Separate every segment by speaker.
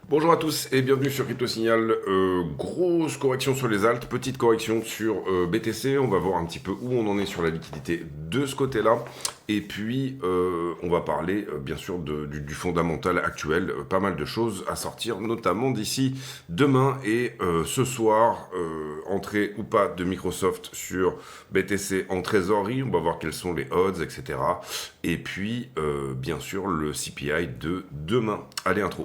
Speaker 1: Bonjour à tous et bienvenue sur Crypto Signal. Grosse correction sur les alts, petite correction sur BTC. On va voir un petit peu où on en est sur la liquidité de ce côté-là. Et puis, on va parler bien sûr du fondamental actuel. Pas mal de choses à sortir, notamment d'ici demain et ce soir. Entrée ou pas de Microsoft sur BTC en trésorerie. On va voir quels sont les odds, etc. Et puis, bien sûr, le CPI de demain. Allez, intro.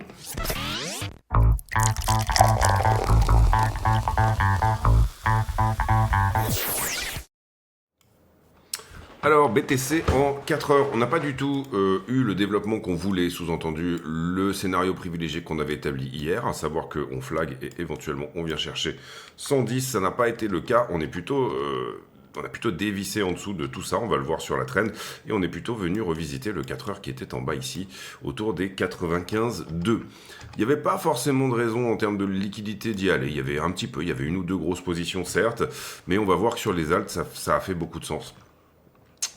Speaker 1: Alors, BTC en 4 heures, on n'a pas du tout eu le développement qu'on voulait, sous-entendu le scénario privilégié qu'on avait établi hier, à savoir qu'on flag et éventuellement on vient chercher 110, ça n'a pas été le cas, on a plutôt dévissé en dessous de tout ça, on va le voir sur la trend, et on est plutôt venu revisiter le 4 heures qui était en bas ici, autour des 95,2. Il n'y avait pas forcément de raison en termes de liquidité d'y aller, il y avait un petit peu, il y avait une ou deux grosses positions certes, mais on va voir que sur les alts, ça a fait beaucoup de sens.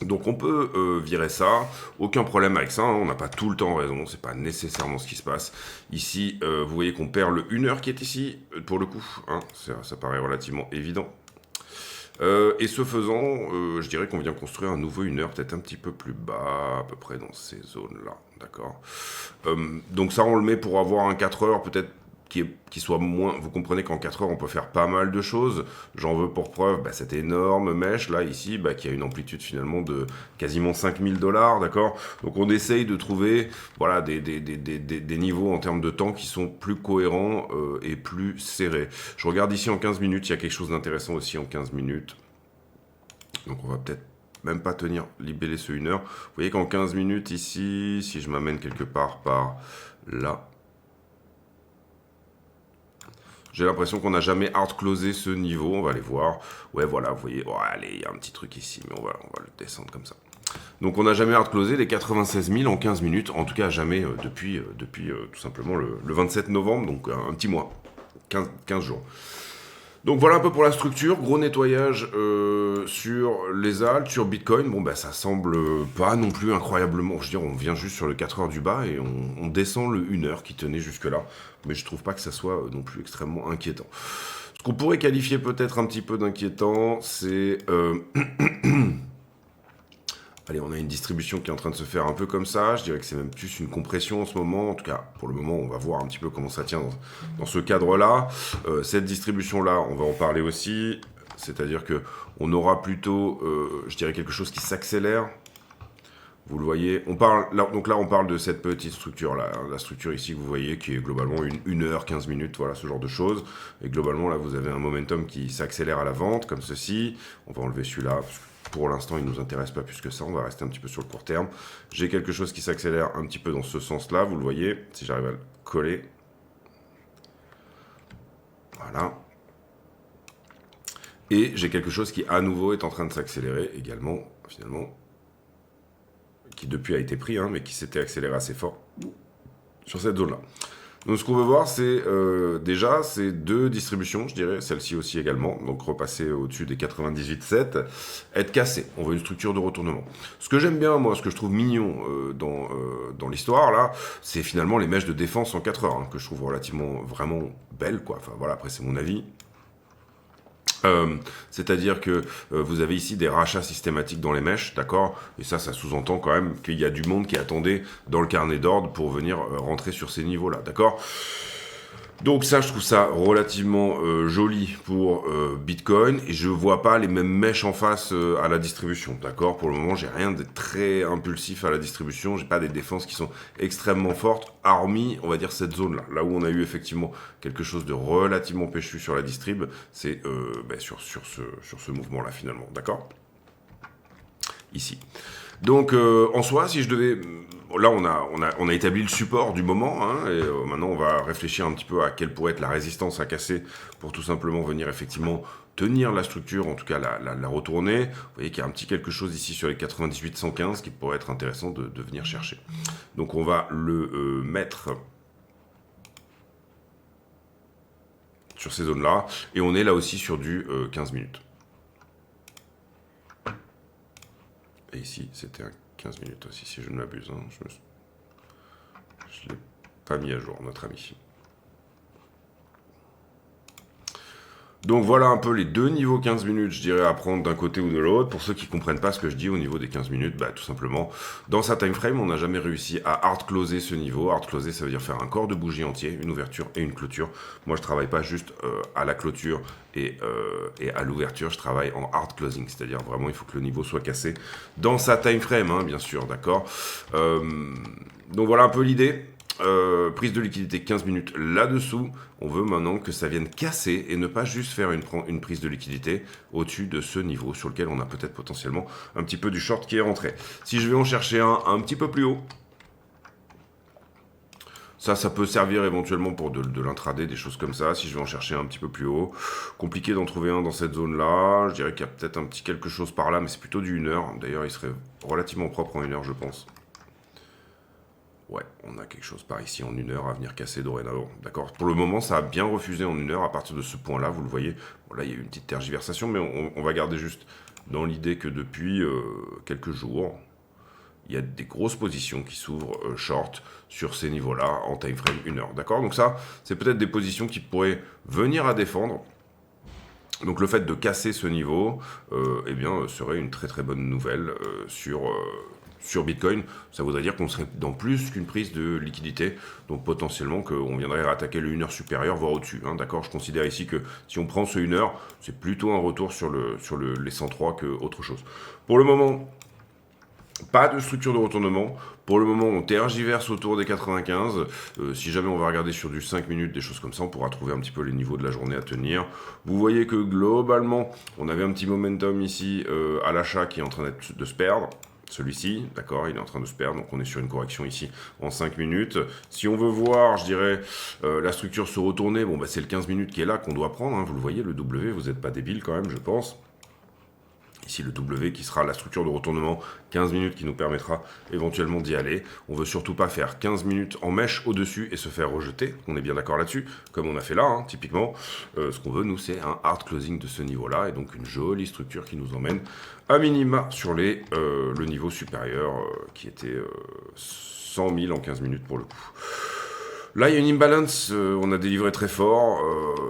Speaker 1: Donc on peut virer ça, aucun problème avec ça, hein, on n'a pas tout le temps raison, c'est pas nécessairement ce qui se passe. Ici, vous voyez qu'on perd le 1 heure qui est ici, pour le coup, hein, ça paraît relativement évident. Et ce faisant, je dirais qu'on vient construire un nouveau 1 heure, peut-être un petit peu plus bas, à peu près dans ces zones-là, d'accord. Donc ça, on le met pour avoir un 4 heures, peut-être qui soit moins... Vous comprenez qu'en 4 heures, on peut faire pas mal de choses. J'en veux pour preuve cette énorme mèche, là, ici, qui a une amplitude finalement de quasiment 5000 $, d'accord. Donc on essaye de trouver voilà, des niveaux en termes de temps qui sont plus cohérents et plus serrés. Je regarde ici en 15 minutes, il y a quelque chose d'intéressant aussi en 15 minutes. Donc on va peut-être même pas tenir libellé ce 1 heure. Vous voyez qu'en 15 minutes ici, si je m'amène quelque part par là, j'ai l'impression qu'on n'a jamais hard closé ce niveau. On va aller voir. Ouais, voilà, vous voyez. Oh, allez, il y a un petit truc ici, mais on va le descendre comme ça. Donc on n'a jamais hard closé les 96 000 en 15 minutes. En tout cas, jamais depuis tout simplement le 27 novembre, donc un petit mois. 15 jours. Donc voilà un peu pour la structure, gros nettoyage sur les alts, sur Bitcoin. Bon ça semble pas non plus incroyablement, je veux dire on vient juste sur le 4 heures du bas et on descend le 1 heure qui tenait jusque là. Mais je trouve pas que ça soit non plus extrêmement inquiétant. Ce qu'on pourrait qualifier peut-être un petit peu d'inquiétant, c'est... Allez, on a une distribution qui est en train de se faire un peu comme ça. Je dirais que c'est même plus une compression en ce moment. En tout cas, pour le moment, on va voir un petit peu comment ça tient dans ce cadre-là. Cette distribution-là, on va en parler aussi. C'est-à-dire que on aura plutôt, je dirais, quelque chose qui s'accélère. Vous le voyez. Donc là, on parle de cette petite structure-là. La structure ici que vous voyez, qui est globalement 1 heure, 15 minutes, voilà, ce genre de choses. Et globalement, là, vous avez un momentum qui s'accélère à la vente, comme ceci. On va enlever celui-là, pour l'instant, il ne nous intéresse pas plus que ça. On va rester un petit peu sur le court terme. J'ai quelque chose qui s'accélère un petit peu dans ce sens-là. Vous le voyez, si j'arrive à le coller. Voilà. Et j'ai quelque chose qui, à nouveau, est en train de s'accélérer également, finalement, qui depuis a été pris, mais qui s'était accéléré assez fort sur cette zone-là. Donc ce qu'on veut voir, c'est déjà ces deux distributions, je dirais, celle-ci aussi également, donc repasser au-dessus des 98,7, être cassé. On veut une structure de retournement. Ce que j'aime bien, moi, ce que je trouve mignon dans l'histoire, là, c'est finalement les mèches de défense en 4 heures, que je trouve relativement, vraiment belles, quoi. Enfin voilà, après c'est mon avis. C'est-à-dire que vous avez ici des rachats systématiques dans les mèches, d'accord. Et ça sous-entend quand même qu'il y a du monde qui attendait dans le carnet d'ordre pour venir rentrer sur ces niveaux-là, d'accord. Donc ça, je trouve ça relativement joli pour Bitcoin, et je vois pas les mêmes mèches en face à la distribution, d'accord. Pour le moment, j'ai rien de très impulsif à la distribution, j'ai pas des défenses qui sont extrêmement fortes, hormis, on va dire, cette zone-là. Là où on a eu effectivement quelque chose de relativement péchu sur la distrib, c'est sur ce mouvement-là finalement, d'accord. Ici. Donc en soi, si je devais... Là, on a établi le support du moment, et maintenant on va réfléchir un petit peu à quelle pourrait être la résistance à casser pour tout simplement venir effectivement tenir la structure, en tout cas la retourner. Vous voyez qu'il y a un petit quelque chose ici sur les 98-115 qui pourrait être intéressant de venir chercher. Donc on va le mettre sur ces zones-là, et on est là aussi sur du 15 minutes. Et ici, c'était un 15 aussi, si je ne m'abuse. Je ne l'ai pas mis à jour, notre ami. Donc voilà un peu les deux niveaux 15 minutes, je dirais, à prendre d'un côté ou de l'autre. Pour ceux qui comprennent pas ce que je dis au niveau des 15 minutes, bah tout simplement, dans sa time frame, on n'a jamais réussi à hard closer ce niveau. Hard closer, ça veut dire faire un corps de bougie entier, une ouverture et une clôture. Moi, je travaille pas juste à la clôture et à l'ouverture, je travaille en hard closing, c'est-à-dire vraiment, il faut que le niveau soit cassé dans sa time frame, hein, bien sûr, d'accord. Donc voilà un peu l'idée. Prise de liquidité 15 minutes là-dessous. On veut maintenant que ça vienne casser et ne pas juste faire une prise de liquidité au-dessus de ce niveau sur lequel on a peut-être potentiellement un petit peu du short qui est rentré. Si je vais en chercher un petit peu plus haut, ça peut servir éventuellement pour de l'intraday, des choses comme ça. Si je vais en chercher un petit peu plus haut, compliqué d'en trouver un dans cette zone-là. Je dirais qu'il y a peut-être un petit quelque chose par là, mais c'est plutôt du 1 heure. D'ailleurs, il serait relativement propre en 1 heure, je pense. Ouais, on a quelque chose par ici en 1 heure à venir casser dorénavant. D'accord. Pour le moment, ça a bien refusé en 1 heure à partir de ce point-là. Vous le voyez. Bon, là, il y a eu une petite tergiversation, mais on va garder juste dans l'idée que depuis quelques jours, il y a des grosses positions qui s'ouvrent short sur ces niveaux-là en time frame 1 heure. D'accord. Donc ça, c'est peut-être des positions qui pourraient venir à défendre. Donc le fait de casser ce niveau, eh bien, serait une très très bonne nouvelle sur Bitcoin. Ça voudrait dire qu'on serait dans plus qu'une prise de liquidité, donc potentiellement qu'on viendrait attaquer le 1 heure supérieur, voire au-dessus. Hein, d'accord. Je considère ici que si on prend ce 1 heure, c'est plutôt un retour sur les 103 qu'autre chose. Pour le moment, pas de structure de retournement. Pour le moment, on tergiverse autour des 95. Si jamais on va regarder sur du 5 minutes, des choses comme ça, on pourra trouver un petit peu les niveaux de la journée à tenir. Vous voyez que globalement, on avait un petit momentum ici à l'achat qui est en train de se perdre. Celui-ci, d'accord, il est en train de se perdre, donc on est sur une correction ici en 5 minutes. Si on veut voir, je dirais, la structure se retourner, bon, bah, c'est le 15 minutes qui est là qu'on doit prendre, hein, vous le voyez, le W, vous n'êtes pas débile quand même, je pense. Ici le W qui sera la structure de retournement, 15 minutes qui nous permettra éventuellement d'y aller. On veut surtout pas faire 15 minutes en mèche au-dessus et se faire rejeter. On est bien d'accord là-dessus, comme on a fait là, hein, typiquement. Ce qu'on veut, nous, c'est un hard closing de ce niveau-là et donc une jolie structure qui nous emmène à minima sur le niveau supérieur qui était 100 000 en 15 minutes pour le coup. Là, il y a une imbalance, on a délivré très fort,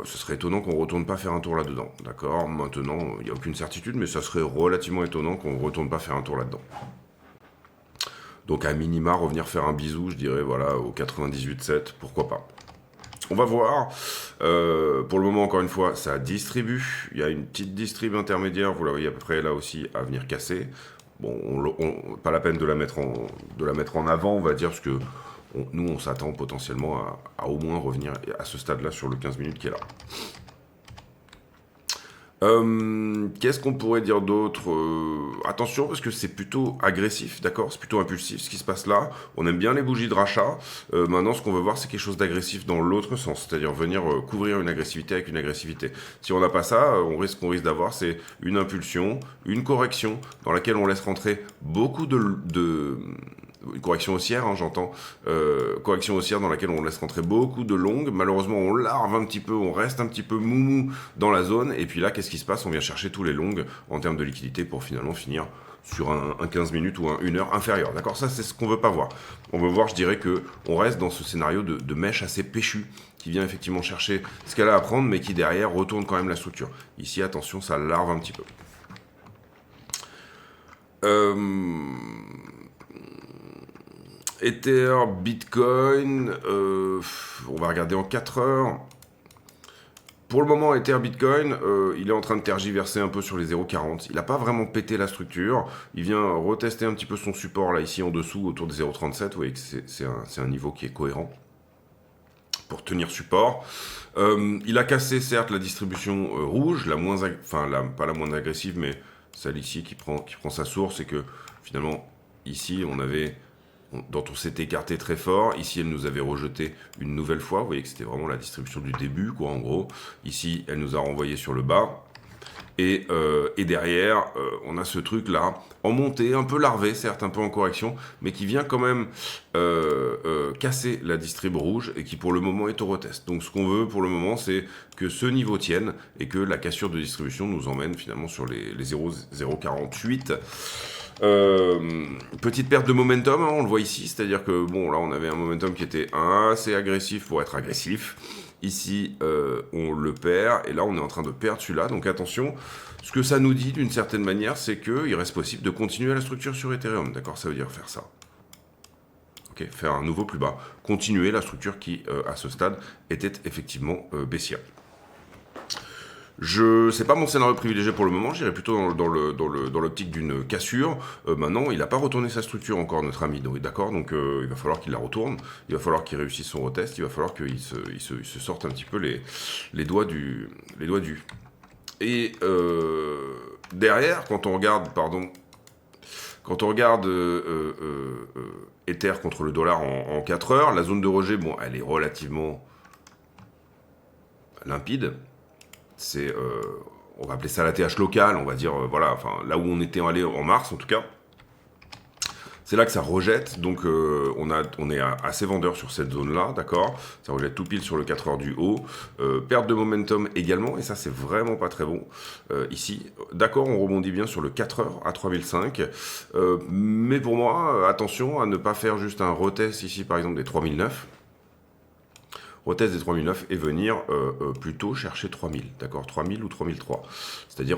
Speaker 1: ce serait étonnant qu'on ne retourne pas faire un tour là-dedans, d'accord. Maintenant, il n'y a aucune certitude, mais ça serait relativement étonnant qu'on ne retourne pas faire un tour là-dedans. Donc à minima, revenir faire un bisou, je dirais, voilà, au 98,7, pourquoi pas. On va voir, pour le moment, encore une fois, ça distribue, il y a une petite distrib intermédiaire, vous la voyez à peu près là aussi, à venir casser. Bon, pas la peine de la mettre en avant, on va dire, parce que nous, on s'attend potentiellement à au moins revenir à ce stade-là sur le 15 minutes qui est là. Qu'est-ce qu'on pourrait dire d'autre? Attention, parce que c'est plutôt agressif, d'accord? C'est plutôt impulsif ce qui se passe là. On aime bien les bougies de rachat. Maintenant, ce qu'on veut voir, c'est quelque chose d'agressif dans l'autre sens, c'est-à-dire venir couvrir une agressivité avec une agressivité. Si on n'a pas ça, qu'on risque d'avoir, c'est une impulsion, une correction dans laquelle on laisse rentrer beaucoup une correction haussière, hein, j'entends. Correction haussière dans laquelle on laisse rentrer beaucoup de longues. Malheureusement, on larve un petit peu, on reste un petit peu moumou dans la zone. Et puis là, qu'est-ce qui se passe? On vient chercher tous les longues en termes de liquidité pour finalement finir sur un 15 minutes ou un 1 heure inférieur. D'accord? Ça, c'est ce qu'on veut pas voir. On veut voir, je dirais, qu'on reste dans ce scénario de mèche assez péchu qui vient effectivement chercher ce qu'elle a à prendre, mais qui derrière retourne quand même la structure. Ici, attention, ça larve un petit peu. Ether, Bitcoin, on va regarder en 4 heures. Pour le moment, Ether, Bitcoin, il est en train de tergiverser un peu sur les 0,40. Il n'a pas vraiment pété la structure. Il vient retester un petit peu son support là, ici en dessous, autour des 0,37. Vous voyez que c'est un niveau qui est cohérent pour tenir support. Il a cassé certes la distribution rouge, pas la moins agressive, mais celle ici qui prend sa source, et que finalement, ici, dont on s'était écarté très fort. Ici, elle nous avait rejeté une nouvelle fois. Vous voyez que c'était vraiment la distribution du début, quoi, en gros. Ici, elle nous a renvoyé sur le bas. Et derrière, on a ce truc-là, en montée, un peu larvé, certes, un peu en correction, mais qui vient quand même casser la distrib rouge et qui, pour le moment, est au retest. Donc, ce qu'on veut, pour le moment, c'est que ce niveau tienne et que la cassure de distribution nous emmène, finalement, sur les 0,048. Petite perte de momentum, hein, on le voit ici, c'est-à-dire que bon, là on avait un momentum qui était assez agressif pour être agressif. Ici, on le perd, et là, on est en train de perdre celui-là. Donc attention, ce que ça nous dit d'une certaine manière, c'est qu'il reste possible de continuer la structure sur Ethereum. D'accord, ça veut dire faire ça. Ok, faire un nouveau plus bas. Continuer la structure qui, à ce stade, était effectivement baissière. C'est pas mon scénario privilégié pour le moment, j'irai plutôt dans l'optique d'une cassure. Maintenant, il n'a pas retourné sa structure encore, notre ami, d'accord, donc il va falloir qu'il la retourne, il va falloir qu'il réussisse son retest, il va falloir qu'il se sorte un petit peu les doigts du... Et derrière, quand on regarde, Ether contre le dollar en 4 heures, la zone de rejet, bon, elle est relativement limpide. C'est, on va appeler ça la TH locale, on va dire, voilà, enfin, là où on était allé en mars, en tout cas. C'est là que ça rejette, donc on est assez vendeur sur cette zone-là, d'accord. Ça rejette tout pile sur le 4 heures du haut. Perte de momentum également, et ça, c'est vraiment pas très bon. Ici, d'accord, on rebondit bien sur le 4 heures à 3005. Mais pour moi, attention à ne pas faire juste un retest ici, par exemple, des 3009. Retest des 3009 et venir plutôt chercher 3000, d'accord, 3000 ou 3003. C'est-à-dire,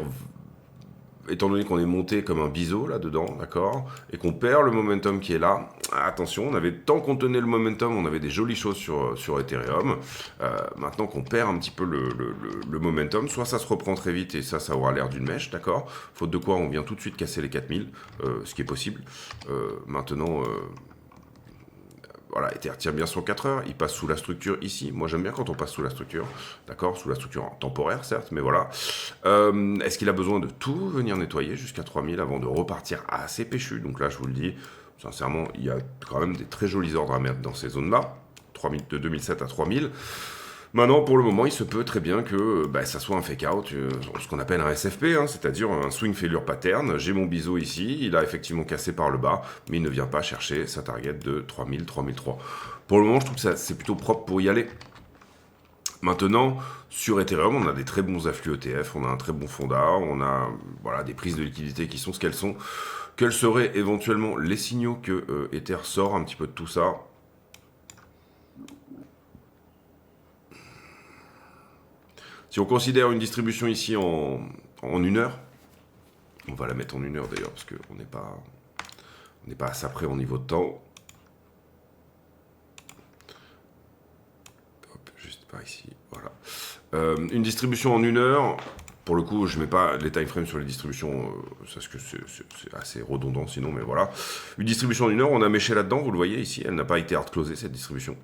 Speaker 1: étant donné qu'on est monté comme un biseau là-dedans, d'accord, et qu'on perd le momentum qui est là, attention, tant qu'on tenait le momentum, on avait des jolies choses sur Ethereum. Maintenant qu'on perd un petit peu le momentum, soit ça se reprend très vite et ça aura l'air d'une mèche, d'accord, faute de quoi on vient tout de suite casser les 4000, ce qui est possible. Maintenant... Voilà, Ether tient bien son 4 heures, il passe sous la structure ici. Moi, j'aime bien quand on passe sous la structure, d'accord, sous la structure temporaire, certes, mais voilà. Est-ce qu'il a besoin de tout venir nettoyer jusqu'à 3000 avant de repartir assez péchu? Donc là, je vous le dis, sincèrement, il y a quand même des très jolis ordres à mettre dans ces zones-là, de 2007 à 3000. Maintenant, pour le moment, il se peut très bien que ça soit un fake-out, ce qu'on appelle un SFP, hein, c'est-à-dire un swing failure pattern. J'ai mon biseau ici, il a effectivement cassé par le bas, mais il ne vient pas chercher sa target de 3000, 3003. Pour le moment, je trouve que c'est plutôt propre pour y aller. Maintenant, sur Ethereum, on a des très bons afflux ETF, on a un très bon fonda, on a des prises de liquidité qui sont ce qu'elles sont. Quels seraient éventuellement les signaux que Ether sort un petit peu de tout ça? Si on considère une distribution ici en 1 heure, on va la mettre en 1 heure d'ailleurs, parce qu'on n'est pas à ça près en niveau de temps. Hop, juste par ici, voilà. Une distribution en 1 heure, pour le coup, je ne mets pas les time frames sur les distributions, parce que c'est assez redondant sinon, mais voilà. Une distribution en 1 heure, on a méché là-dedans, vous le voyez ici, elle n'a pas été hard closée cette distribution.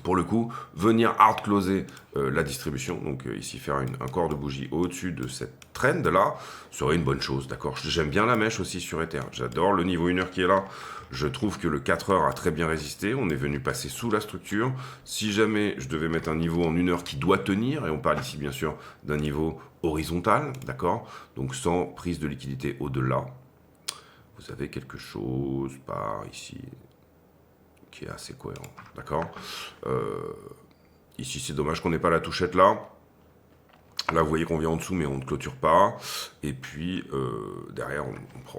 Speaker 1: Pour le coup, venir hard closer la distribution, donc ici faire un corps de bougie au-dessus de cette trend là, serait une bonne chose, d'accord. J'aime bien la mèche aussi sur Ether, j'adore le niveau 1 heure qui est là, je trouve que le 4 heures a très bien résisté, on est venu passer sous la structure. Si jamais je devais mettre un niveau en 1 heure qui doit tenir, et on parle ici bien sûr d'un niveau horizontal, d'accord, donc sans prise de liquidité au-delà, vous avez quelque chose par ici, qui est assez cohérent, d'accord. Ici, c'est dommage qu'on n'ait pas la touchette là. Là, vous voyez qu'on vient en dessous, mais on ne clôture pas. Et puis, derrière,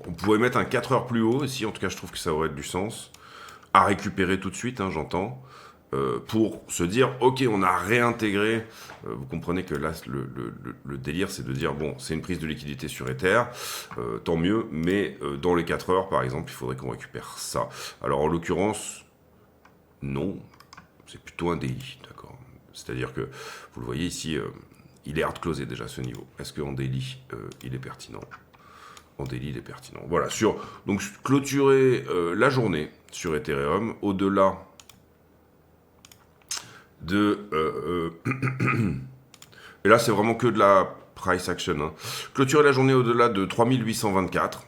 Speaker 1: on pourrait mettre un 4 heures plus haut. Ici, en tout cas, je trouve que ça aurait du sens. À récupérer tout de suite, hein, j'entends. Pour se dire, ok, on a réintégré. Vous comprenez que là, le délire, c'est de dire, bon, c'est une prise de liquidité sur Ether, tant mieux, mais dans les 4 heures, par exemple, il faudrait qu'on récupère ça. Alors, en l'occurrence... Non, c'est plutôt un daily, d'accord. C'est-à-dire que, vous le voyez ici, il est hard closé déjà ce niveau. Est-ce qu'en daily, il est pertinent? En daily, il est pertinent. Voilà, donc clôturer la journée sur Ethereum, au-delà de... et là, c'est vraiment que de la price action. Hein. Clôturer la journée au-delà de 3824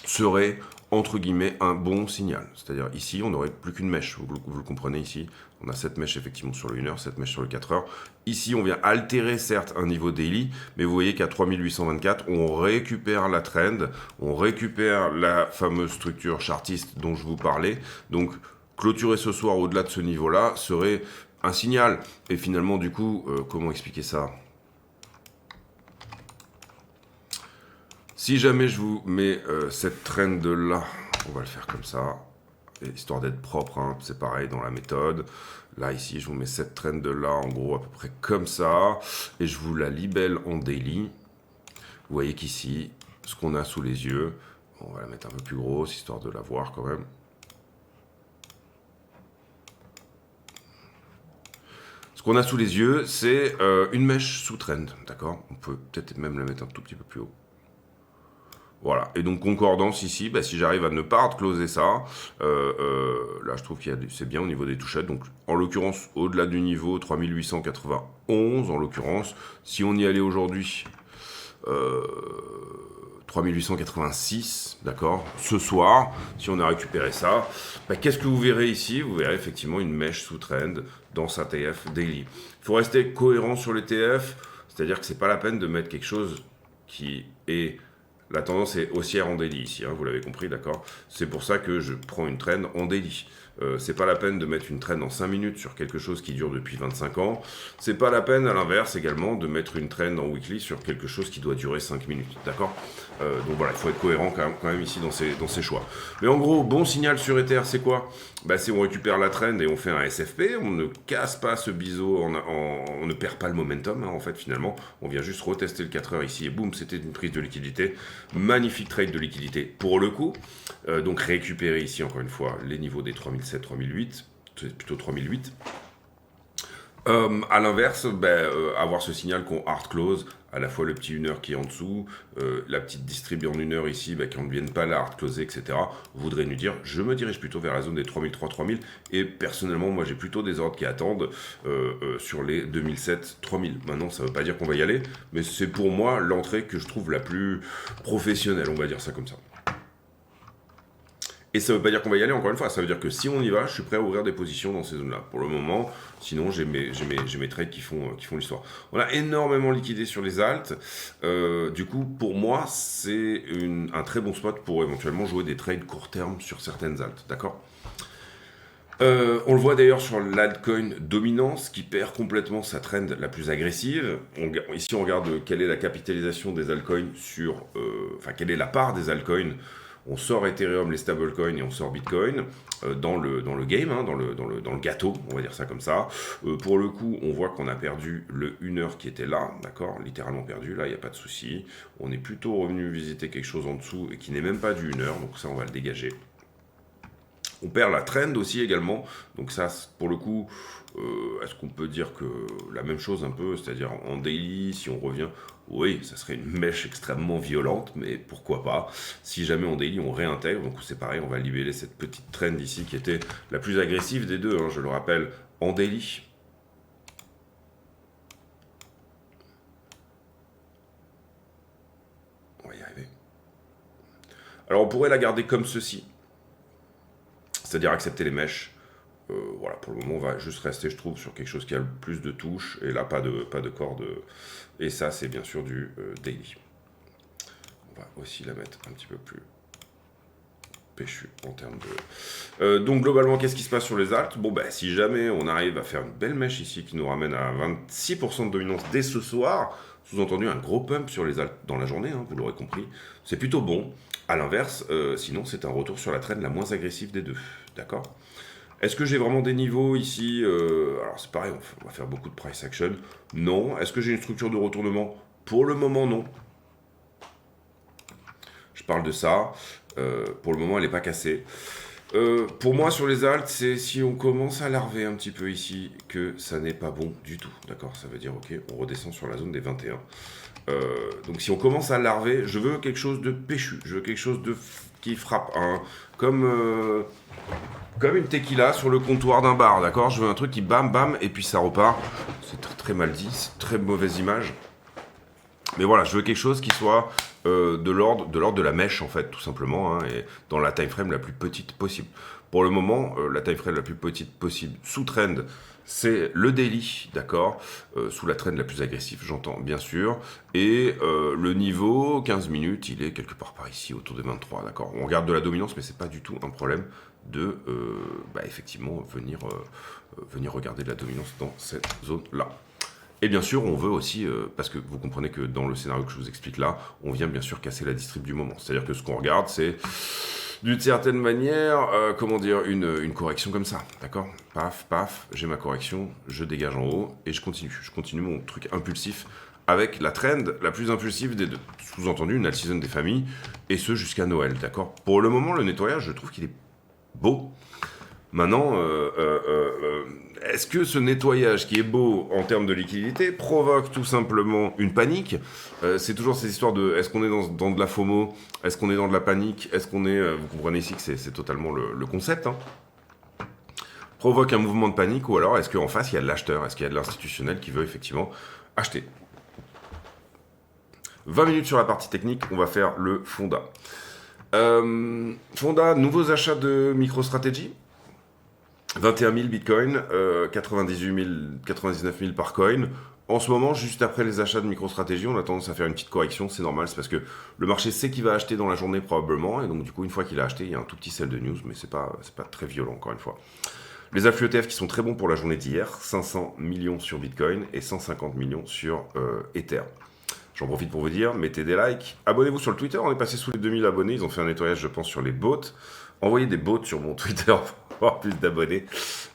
Speaker 1: serait... entre guillemets, un bon signal. C'est-à-dire, ici, on n'aurait plus qu'une mèche. Vous le comprenez ici. On a cette mèche, effectivement, sur le 1 heure, cette mèche sur le 4 heures. Ici, on vient altérer, certes, un niveau daily, mais vous voyez qu'à 3824, on récupère la trend, on récupère la fameuse structure chartiste dont je vous parlais. Donc, clôturer ce soir au-delà de ce niveau-là serait un signal. Et finalement, du coup, comment expliquer ça ? Si jamais je vous mets cette trend là, on va le faire comme ça, histoire d'être propre, hein, c'est pareil dans la méthode. Là, ici, je vous mets cette trend là, en gros, à peu près comme ça. Et je vous la libelle en daily. Vous voyez qu'ici, ce qu'on a sous les yeux, on va la mettre un peu plus grosse, histoire de la voir quand même. Ce qu'on a sous les yeux, c'est une mèche sous trend, d'accord? On peut peut-être même la mettre un tout petit peu plus haut. Voilà, et donc concordance ici, bah, si j'arrive à ne pas hard-closer ça, là je trouve que c'est bien au niveau des touchettes, donc en l'occurrence au-delà du niveau 3891, en l'occurrence, si on y allait aujourd'hui, 3886, d'accord, ce soir, si on a récupéré ça, bah, qu'est-ce que vous verrez ici? Vous verrez effectivement une mèche sous trend dans sa TF daily. Il faut rester cohérent sur les TF, c'est-à-dire que c'est pas la peine de mettre quelque chose qui est... La tendance est haussière en daily ici, hein, vous l'avez compris, d'accord? C'est pour ça que je prends une trend en daily. C'est pas la peine de mettre une trend en 5 minutes sur quelque chose qui dure depuis 25 ans. C'est pas la peine, à l'inverse, également, de mettre une trend en weekly sur quelque chose qui doit durer 5 minutes, d'accord? Donc voilà, il faut être cohérent quand même ici dans ses choix. Mais en gros, bon signal sur Ether, c'est quoi? Bah, c'est on récupère la trend et on fait un SFP, on ne casse pas ce biseau, on ne perd pas le momentum, hein, en fait, finalement. On vient juste retester le 4 heures ici et boum, c'était une prise de liquidité. Magnifique trade de liquidité pour le coup. Donc récupérer ici, encore une fois, les niveaux des 3007, 3008, c'est plutôt 3008. À l'inverse, avoir ce signal qu'on hard close, à la fois le petit 1 heure qui est en dessous, la petite distrib en 1 heure ici, qu'on ne vienne pas la hard closer, etc., voudrait nous dire, je me dirige plutôt vers la zone des 3003, 3000, et personnellement, moi j'ai plutôt des ordres qui attendent sur les 2007, 3000. Maintenant, ça ne veut pas dire qu'on va y aller, mais c'est pour moi l'entrée que je trouve la plus professionnelle, on va dire ça comme ça. Et ça ne veut pas dire qu'on va y aller, encore une fois, ça veut dire que si on y va, je suis prêt à ouvrir des positions dans ces zones-là. Pour le moment, sinon j'ai mes trades qui font l'histoire. On a énormément liquidé sur les alts. Du coup, pour moi, c'est un très bon spot pour éventuellement jouer des trades court terme sur certaines alts, d'accord? On le voit d'ailleurs sur l'altcoin Dominance qui perd complètement sa trend la plus agressive. Ici, on regarde quelle est la capitalisation des altcoins sur... quelle est la part des altcoins. On sort Ethereum, les stablecoins et on sort Bitcoin dans le game, hein, dans le gâteau, on va dire ça comme ça. Pour le coup, on voit qu'on a perdu le 1 heure qui était là, d'accord, littéralement perdu, là, il n'y a pas de souci. On est plutôt revenu visiter quelque chose en dessous et qui n'est même pas du 1 heure, donc ça, on va le dégager. On perd la trend aussi également, donc ça, pour le coup, est-ce qu'on peut dire que la même chose un peu, c'est-à-dire en daily, si on revient, oui, ça serait une mèche extrêmement violente, mais pourquoi pas, si jamais en daily on réintègre, donc c'est pareil, on va libeller cette petite trend ici qui était la plus agressive des deux, hein, je le rappelle, en daily. On va y arriver. Alors on pourrait la garder comme ceci, c'est-à-dire accepter les mèches. Voilà, pour le moment, on va juste rester, je trouve, sur quelque chose qui a le plus de touches, et là, pas de corde. Et ça, c'est bien sûr du daily. On va aussi la mettre un petit peu plus péchu en termes de... donc, globalement, qu'est-ce qui se passe sur les alts? Bon, si jamais on arrive à faire une belle mèche ici, qui nous ramène à 26% de dominance dès ce soir, sous-entendu un gros pump sur les alts dans la journée, hein, vous l'aurez compris, c'est plutôt bon. À l'inverse, sinon, c'est un retour sur la trend la moins agressive des deux, d'accord? Est-ce que j'ai vraiment des niveaux ici? Alors c'est pareil, on va faire beaucoup de price action. Non. Est-ce que j'ai une structure de retournement? Pour le moment, non. Je parle de ça. Pour le moment, elle n'est pas cassée. Pour moi, sur les alts, c'est si on commence à larver un petit peu ici, que ça n'est pas bon du tout. D'accord? Ça veut dire, ok, on redescend sur la zone des 21. Donc si on commence à larver, je veux quelque chose de péchu. Je veux quelque chose qui frappe. Hein, comme une tequila sur le comptoir d'un bar, d'accord? Je veux un truc qui bam bam et puis ça repart. C'est très, très mal dit, c'est très mauvaise image. Mais voilà, je veux quelque chose qui soit de l'ordre de la mèche en fait, tout simplement, hein, et dans la time frame la plus petite possible. Pour le moment, la time frame la plus petite possible sous trend, c'est le daily, d'accord, sous la trend la plus agressive, j'entends bien sûr, et le niveau 15 minutes, il est quelque part par ici, autour de 23, d'accord. On regarde de la dominance, mais c'est pas du tout un problème de effectivement venir regarder de la dominance dans cette zone-là. Et bien sûr, on veut aussi, parce que vous comprenez que dans le scénario que je vous explique là, on vient bien sûr casser la distrib du moment. C'est-à-dire que ce qu'on regarde, c'est d'une certaine manière, comment dire, une correction comme ça, d'accord? Paf, paf, j'ai ma correction, je dégage en haut et je continue mon truc impulsif avec la trend la plus impulsive des deux. Sous-entendu, une all-season des familles, et ce jusqu'à Noël, d'accord? Pour le moment, le nettoyage, je trouve qu'il est beau. Maintenant, est-ce que ce nettoyage qui est beau en termes de liquidité provoque tout simplement une panique? C'est toujours ces histoires de est-ce qu'on est dans de la FOMO? Est-ce qu'on est dans de la panique? Est-ce qu'on est... vous comprenez ici que c'est totalement le concept, hein. Provoque un mouvement de panique, ou alors est-ce qu'en face il y a de l'acheteur? Est-ce qu'il y a de l'institutionnel qui veut effectivement acheter? 20 minutes sur la partie technique, on va faire le Fonda. Fonda, nouveaux achats de MicroStrategy. 21 000 bitcoins, 99 000 par coin. En ce moment, juste après les achats de MicroStrategy, on a tendance à faire une petite correction, c'est normal, c'est parce que le marché sait qu'il va acheter dans la journée probablement, et donc du coup, une fois qu'il a acheté, il y a un tout petit sell de news, mais c'est pas très violent encore une fois. Les afflux ETF qui sont très bons pour la journée d'hier, 500 millions sur Bitcoin et 150 millions sur Ether. J'en profite pour vous dire, mettez des likes, abonnez-vous sur le Twitter, on est passé sous les 2000 abonnés, ils ont fait un nettoyage je pense sur les bots. Envoyez des bots sur mon Twitter pour avoir plus d'abonnés.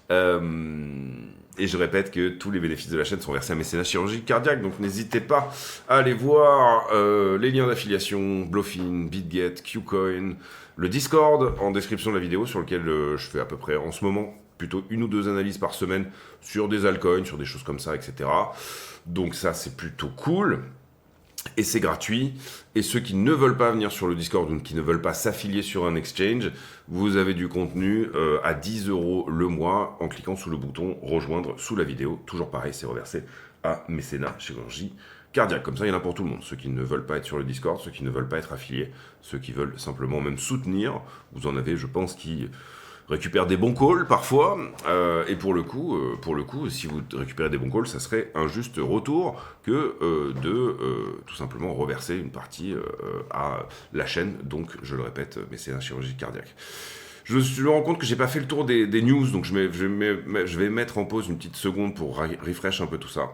Speaker 1: Et je répète que tous les bénéfices de la chaîne sont versés à Mécénat Chirurgie Cardiaque, donc n'hésitez pas à aller voir les liens d'affiliation, Bluefin, BitGet, Qcoin, le Discord en description de la vidéo sur lequel je fais à peu près en ce moment plutôt 1 ou 2 analyses par semaine sur des altcoins, sur des choses comme ça, etc. Donc ça c'est plutôt cool. Et c'est gratuit. Et ceux qui ne veulent pas venir sur le Discord ou qui ne veulent pas s'affilier sur un exchange, vous avez du contenu à 10 € le mois en cliquant sous le bouton rejoindre sous la vidéo. Toujours pareil, c'est reversé à Mécénat Chirurgie Cardiaque. Comme ça, il y en a pour tout le monde. Ceux qui ne veulent pas être sur le Discord, ceux qui ne veulent pas être affiliés, ceux qui veulent simplement même soutenir. Vous en avez, je pense, qui récupère des bons calls parfois, et pour le coup, si vous récupérez des bons calls, ça serait un juste retour que de tout simplement reverser une partie à la chaîne, donc je le répète, mais c'est un chirurgie cardiaque. Je me rends compte que j'ai pas fait le tour des news, donc je vais mettre en pause une petite seconde pour refresh un peu tout ça.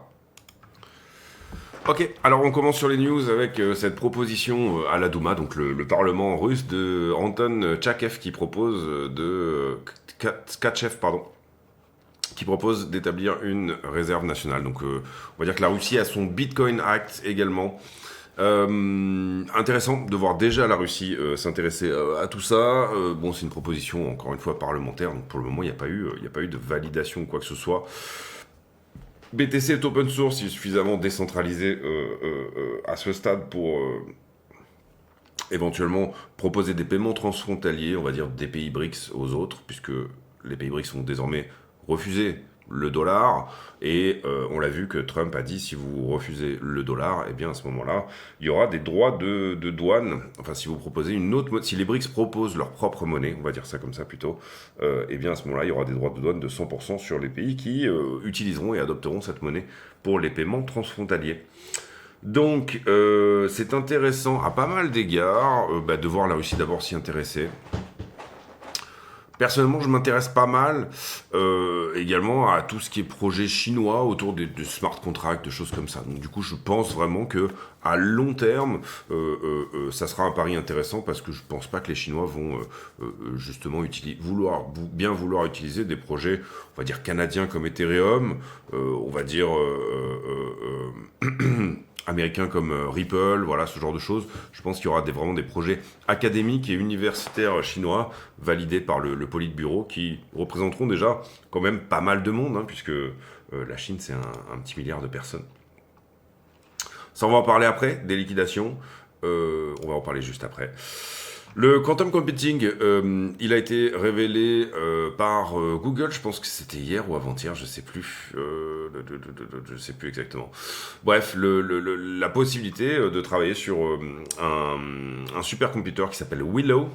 Speaker 1: Ok, alors on commence sur les news avec cette proposition à la Douma, donc le parlement russe de Anton Tchakev qui propose Tkachev, pardon, qui propose d'établir une réserve nationale. Donc on va dire que la Russie a son Bitcoin Act également. Intéressant de voir déjà la Russie s'intéresser à tout ça. Bon, c'est une proposition encore une fois parlementaire, donc pour le moment il n'y a pas eu de validation ou quoi que ce soit. BTC est open source, il est suffisamment décentralisé à ce stade pour éventuellement proposer des paiements transfrontaliers, on va dire des pays BRICS aux autres, puisque les pays BRICS ont désormais refusé le dollar, et on l'a vu que Trump a dit si vous refusez le dollar, et bien à ce moment-là, il y aura des droits de douane, enfin si vous proposez une autre si les BRICS proposent leur propre monnaie, on va dire ça comme ça plutôt, et bien à ce moment-là, il y aura des droits de douane de 100% sur les pays qui utiliseront et adopteront cette monnaie pour les paiements transfrontaliers. Donc c'est intéressant à pas mal d'égards de voir la Russie d'abord s'y intéresser. Personnellement, je m'intéresse pas mal également à tout ce qui est projet chinois autour de smart contracts, de choses comme ça. Donc du coup, je pense vraiment que à long terme, ça sera un pari intéressant parce que je pense pas que les Chinois vont justement bien vouloir utiliser des projets, on va dire canadiens comme Ethereum, on va dire américains comme Ripple, voilà, ce genre de choses. Je pense qu'il y aura vraiment des projets académiques et universitaires chinois validés par le Politburo qui représenteront déjà quand même pas mal de monde, hein, puisque la Chine, c'est un petit milliard de personnes. Ça, on va en parler après, des liquidations. On va en parler juste après. Le quantum computing, il a été révélé par Google, je pense que c'était hier ou avant-hier, je sais plus, je sais plus exactement. Bref, la possibilité de travailler sur un supercomputer qui s'appelle Willow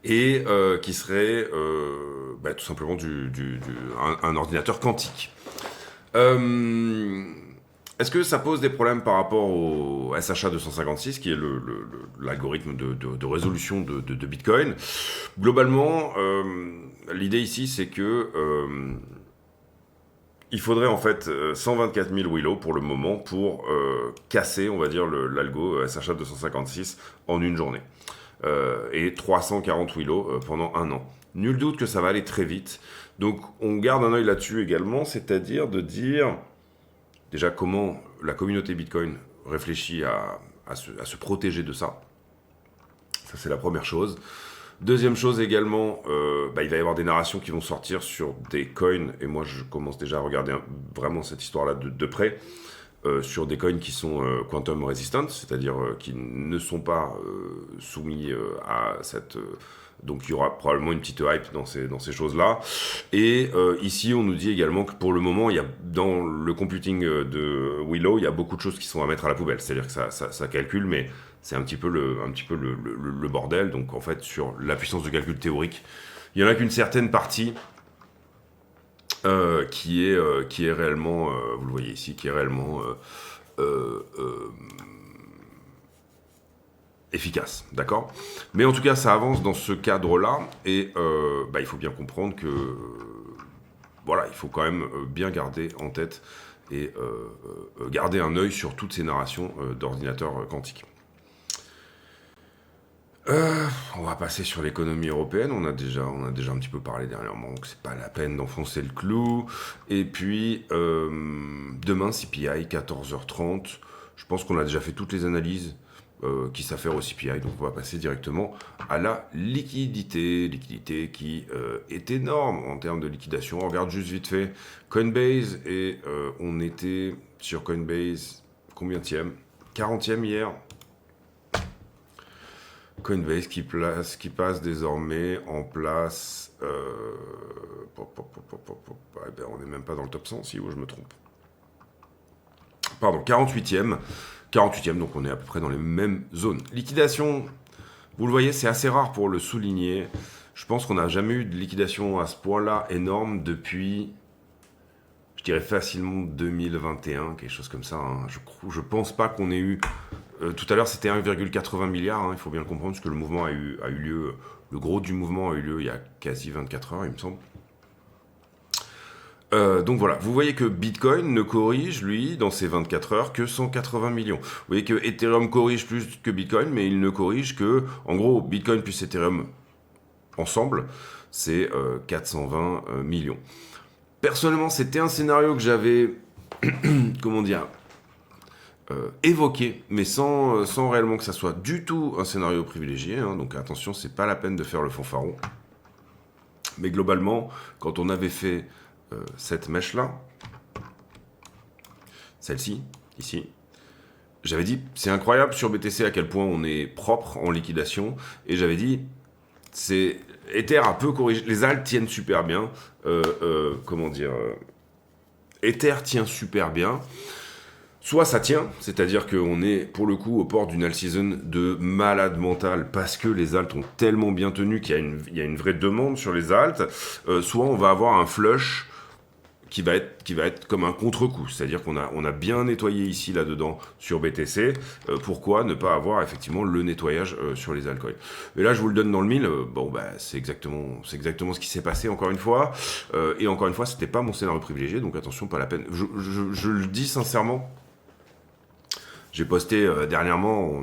Speaker 1: et qui serait tout simplement un ordinateur quantique. Est-ce que ça pose des problèmes par rapport au SHA-256, qui est l'algorithme de résolution de Bitcoin? Globalement, l'idée ici, c'est que il faudrait en fait 124 000 Willow pour le moment pour casser, on va dire, l'algo SHA-256 en une journée. et 348 lots pendant un an. Nul doute que ça va aller très vite. Donc on garde un œil là-dessus également, c'est-à-dire de dire déjà comment la communauté Bitcoin réfléchit à se protéger de ça. Ça, c'est la première chose. Deuxième chose également, il va y avoir des narrations qui vont sortir sur des coins, et moi je commence déjà à regarder vraiment cette histoire-là de près, sur des coins qui sont quantum resistant, c'est-à-dire qui ne sont pas soumis à cette... donc il y aura probablement une petite hype dans ces choses-là. Et ici, on nous dit également que pour le moment, il y a, dans le computing de Willow, il y a beaucoup de choses qui sont à mettre à la poubelle. C'est-à-dire que ça calcule, mais c'est un petit peu le bordel. Donc en fait, sur la puissance de calcul théorique, il y en a qu'une certaine partie qui est réellement, vous le voyez ici, qui est réellement efficace, d'accord? Mais en tout cas, ça avance dans ce cadre-là, et il faut bien comprendre que, voilà, il faut quand même bien garder en tête et garder un œil sur toutes ces narrations d'ordinateurs quantiques. On va passer sur l'économie européenne. On a déjà un petit peu parlé dernièrement, donc c'est pas la peine d'enfoncer le clou. Et puis demain CPI 14h30. Je pense qu'on a déjà fait toutes les analyses qui s'affairent au CPI, donc on va passer directement à la liquidité qui est énorme en termes de liquidation. On regarde juste vite fait Coinbase, et on était sur Coinbase combienième? 40e hier. Coinbase qui passe désormais en place... on n'est même pas dans le top 100, si je me trompe. Pardon, 48e. 48e, donc on est à peu près dans les mêmes zones. Liquidation, vous le voyez, c'est assez rare pour le souligner. Je pense qu'on n'a jamais eu de liquidation à ce point-là énorme depuis, je dirais facilement 2021, quelque chose comme ça. Hein. Je pense pas qu'on ait eu... tout à l'heure, c'était 1,80 milliard, hein, il faut bien le comprendre, parce que le mouvement a eu lieu, le gros du mouvement a eu lieu il y a quasi 24 heures, il me semble. Donc voilà, vous voyez que Bitcoin ne corrige, lui, dans ces 24 heures, que 180 millions. Vous voyez que Ethereum corrige plus que Bitcoin, mais il ne corrige que, en gros, Bitcoin plus Ethereum ensemble, c'est 420 millions. Personnellement, c'était un scénario que j'avais, comment dire, évoqué, mais sans réellement que ça soit du tout un scénario privilégié. Hein, donc attention, c'est pas la peine de faire le fanfaron. Mais globalement, quand on avait fait cette mèche-là, celle-ci, ici, j'avais dit, c'est incroyable sur BTC à quel point on est propre en liquidation, et j'avais dit, c'est Ether a peu corrigé, les alts tiennent super bien, Ether tient super bien, soit ça tient, c'est-à-dire qu'on est pour le coup au port d'une alt season de malade mental parce que les alts ont tellement bien tenu qu'il y a une vraie demande sur les alts, soit on va avoir un flush qui va être comme un contre-coup, c'est-à-dire qu'on a bien nettoyé ici là-dedans sur BTC, pourquoi ne pas avoir effectivement le nettoyage sur les altcoins. Et là je vous le donne dans le mille, c'est exactement ce qui s'est passé encore une fois, et encore une fois c'était pas mon scénario privilégié, donc attention, pas la peine, je le dis sincèrement. J'ai posté dernièrement,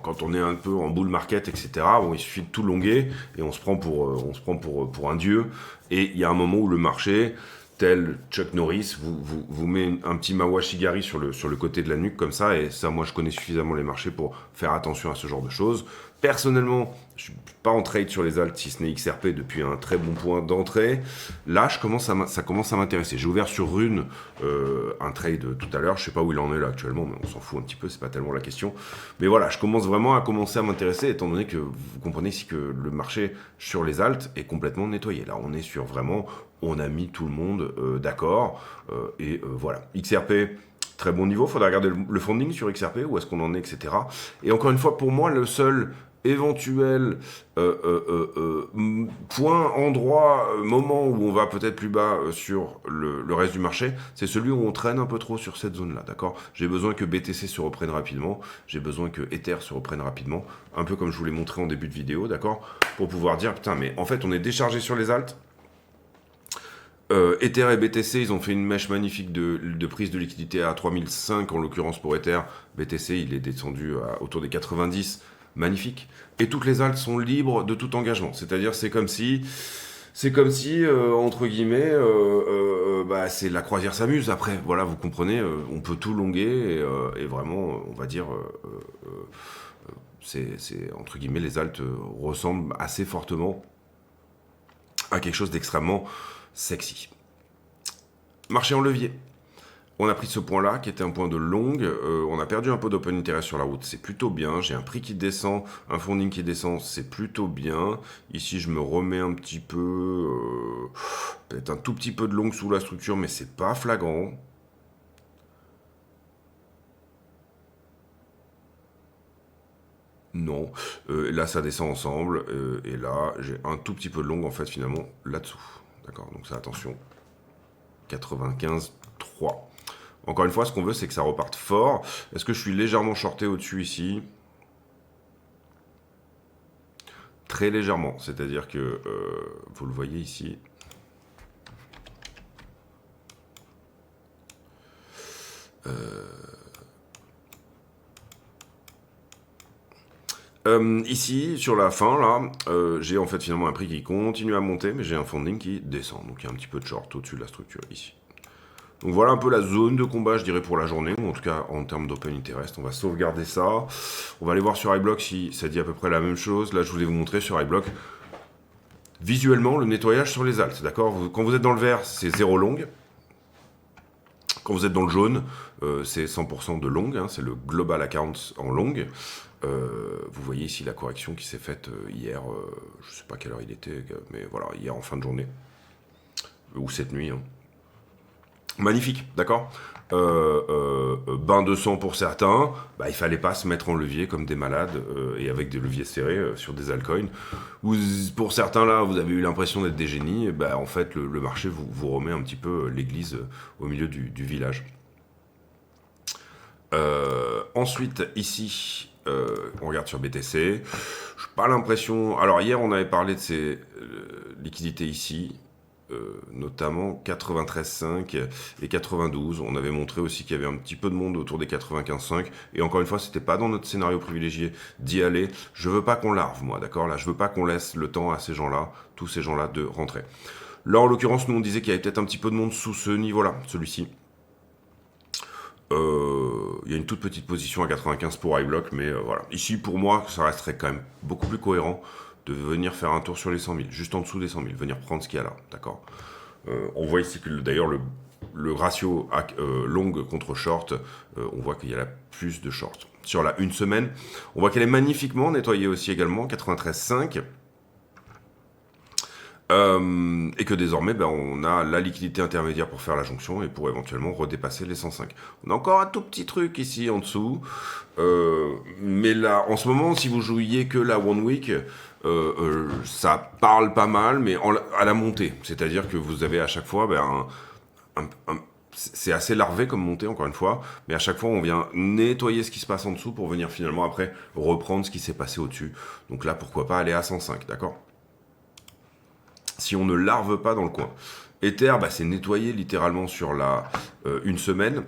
Speaker 1: quand on est un peu en bull market, etc. Bon, il suffit de tout longuer et on se prend pour un dieu. Et il y a un moment où le marché, tel Chuck Norris, vous met un petit Mawashigari sur le côté de la nuque comme ça. Et ça, moi, je connais suffisamment les marchés pour faire attention à ce genre de choses. Personnellement, je suis pas en trade sur les alts, si ce n'est XRP, depuis un très bon point d'entrée. Là, ça commence à m'intéresser. J'ai ouvert sur Rune un trade tout à l'heure. Je sais pas où il en est là actuellement, mais on s'en fout un petit peu, c'est pas tellement la question. Mais voilà, je commence vraiment à m'intéresser, étant donné que vous comprenez ici que le marché sur les alts est complètement nettoyé. Là, on est sur vraiment, on a mis tout le monde d'accord. Voilà. XRP, très bon niveau. Il faudra regarder le funding sur XRP, où est-ce qu'on en est, etc. Et encore une fois, pour moi, le seul éventuel point, endroit, moment où on va peut-être plus bas sur le reste du marché, c'est celui où on traîne un peu trop sur cette zone-là, d'accord? J'ai besoin que BTC se reprenne rapidement, j'ai besoin que Ether se reprenne rapidement, un peu comme je vous l'ai montré en début de vidéo, d'accord? Pour pouvoir dire, putain, mais en fait, on est déchargé sur les alts. Ether et BTC, ils ont fait une mèche magnifique de prise de liquidité à 3005, en l'occurrence pour Ether. BTC, il est descendu autour des 90. magnifique. Et toutes les altes sont libres de tout engagement. C'est-à-dire, c'est comme si, entre guillemets, bah, c'est la croisière s'amuse. Après, voilà, vous comprenez, on peut tout longuer et vraiment, on va dire, entre guillemets, les altes ressemblent assez fortement à quelque chose d'extrêmement sexy. Marché en levier. On a pris ce point-là, qui était un point de longue. On a perdu un peu d'open interest sur la route. C'est plutôt bien. J'ai un prix qui descend, un funding qui descend. C'est plutôt bien. Ici, je me remets un petit peu... peut-être un tout petit peu de longue sous la structure, mais c'est pas flagrant. Non. Là, ça descend ensemble. Et là, j'ai un tout petit peu de longue, en fait, finalement, là-dessous. D'accord, donc ça, attention. 95,3. Encore une fois, ce qu'on veut, c'est que ça reparte fort. Est-ce que je suis légèrement shorté au-dessus ici? Très légèrement. C'est-à-dire que, vous le voyez ici. Ici, sur la fin, là, j'ai en fait finalement un prix qui continue à monter, mais j'ai un funding qui descend. Donc il y a un petit peu de short au-dessus de la structure ici. Donc voilà un peu la zone de combat, je dirais, pour la journée, ou en tout cas en termes d'open interest. On va sauvegarder ça. On va aller voir sur iBlock si ça dit à peu près la même chose. Là, je voulais vous montrer sur iBlock visuellement le nettoyage sur les altes. D'accord? Quand vous êtes dans le vert, c'est 0 longue. Quand vous êtes dans le jaune, c'est 100% de longue. Hein, c'est le global account en longue. Vous voyez ici la correction qui s'est faite hier. Je ne sais pas quelle heure il était, mais voilà, hier en fin de journée. Ou cette nuit. Hein. Magnifique, d'accord. Bain de sang pour certains, bah, il fallait pas se mettre en levier comme des malades et avec des leviers serrés sur des altcoins. Pour certains là, vous avez eu l'impression d'être des génies, et bah, en fait le marché vous remet un petit peu l'église au milieu du village. Ensuite ici, on regarde sur BTC. Je n'ai pas l'impression. Alors hier on avait parlé de ces liquidités ici. Notamment 93,5 et 92. On avait montré aussi qu'il y avait un petit peu de monde autour des 95,5. Et encore une fois, c'était pas dans notre scénario privilégié d'y aller. Je veux pas qu'on larve, moi, d'accord? Là, je veux pas qu'on laisse le temps à ces gens-là, tous ces gens-là, de rentrer. Là, en l'occurrence, nous, on disait qu'il y avait peut-être un petit peu de monde sous ce niveau-là, celui-ci. Il y a une toute petite position à 95 pour iBlock, mais voilà. Ici, pour moi, ça resterait quand même beaucoup plus cohérent de venir faire un tour sur les 100 000, juste en dessous des 100 000, venir prendre ce qu'il y a là, d'accord. On voit ici que d'ailleurs le ratio long contre short, on voit qu'il y a là plus de short. Sur la une semaine, on voit qu'elle est magnifiquement nettoyée aussi également, 93,5. Et que désormais, ben, on a la liquidité intermédiaire pour faire la jonction et pour éventuellement redépasser les 105. On a encore un tout petit truc ici en dessous. Mais là, en ce moment, si vous jouiez que la One Week, ça parle pas mal, mais à la montée. C'est-à-dire que vous avez à chaque fois c'est assez larvé comme montée, encore une fois, mais à chaque fois, on vient nettoyer ce qui se passe en dessous pour venir finalement après reprendre ce qui s'est passé au-dessus. Donc là, pourquoi pas aller à 105, d'accord? Si on ne larve pas dans le coin. Ether, bah, c'est nettoyé littéralement sur la une semaine.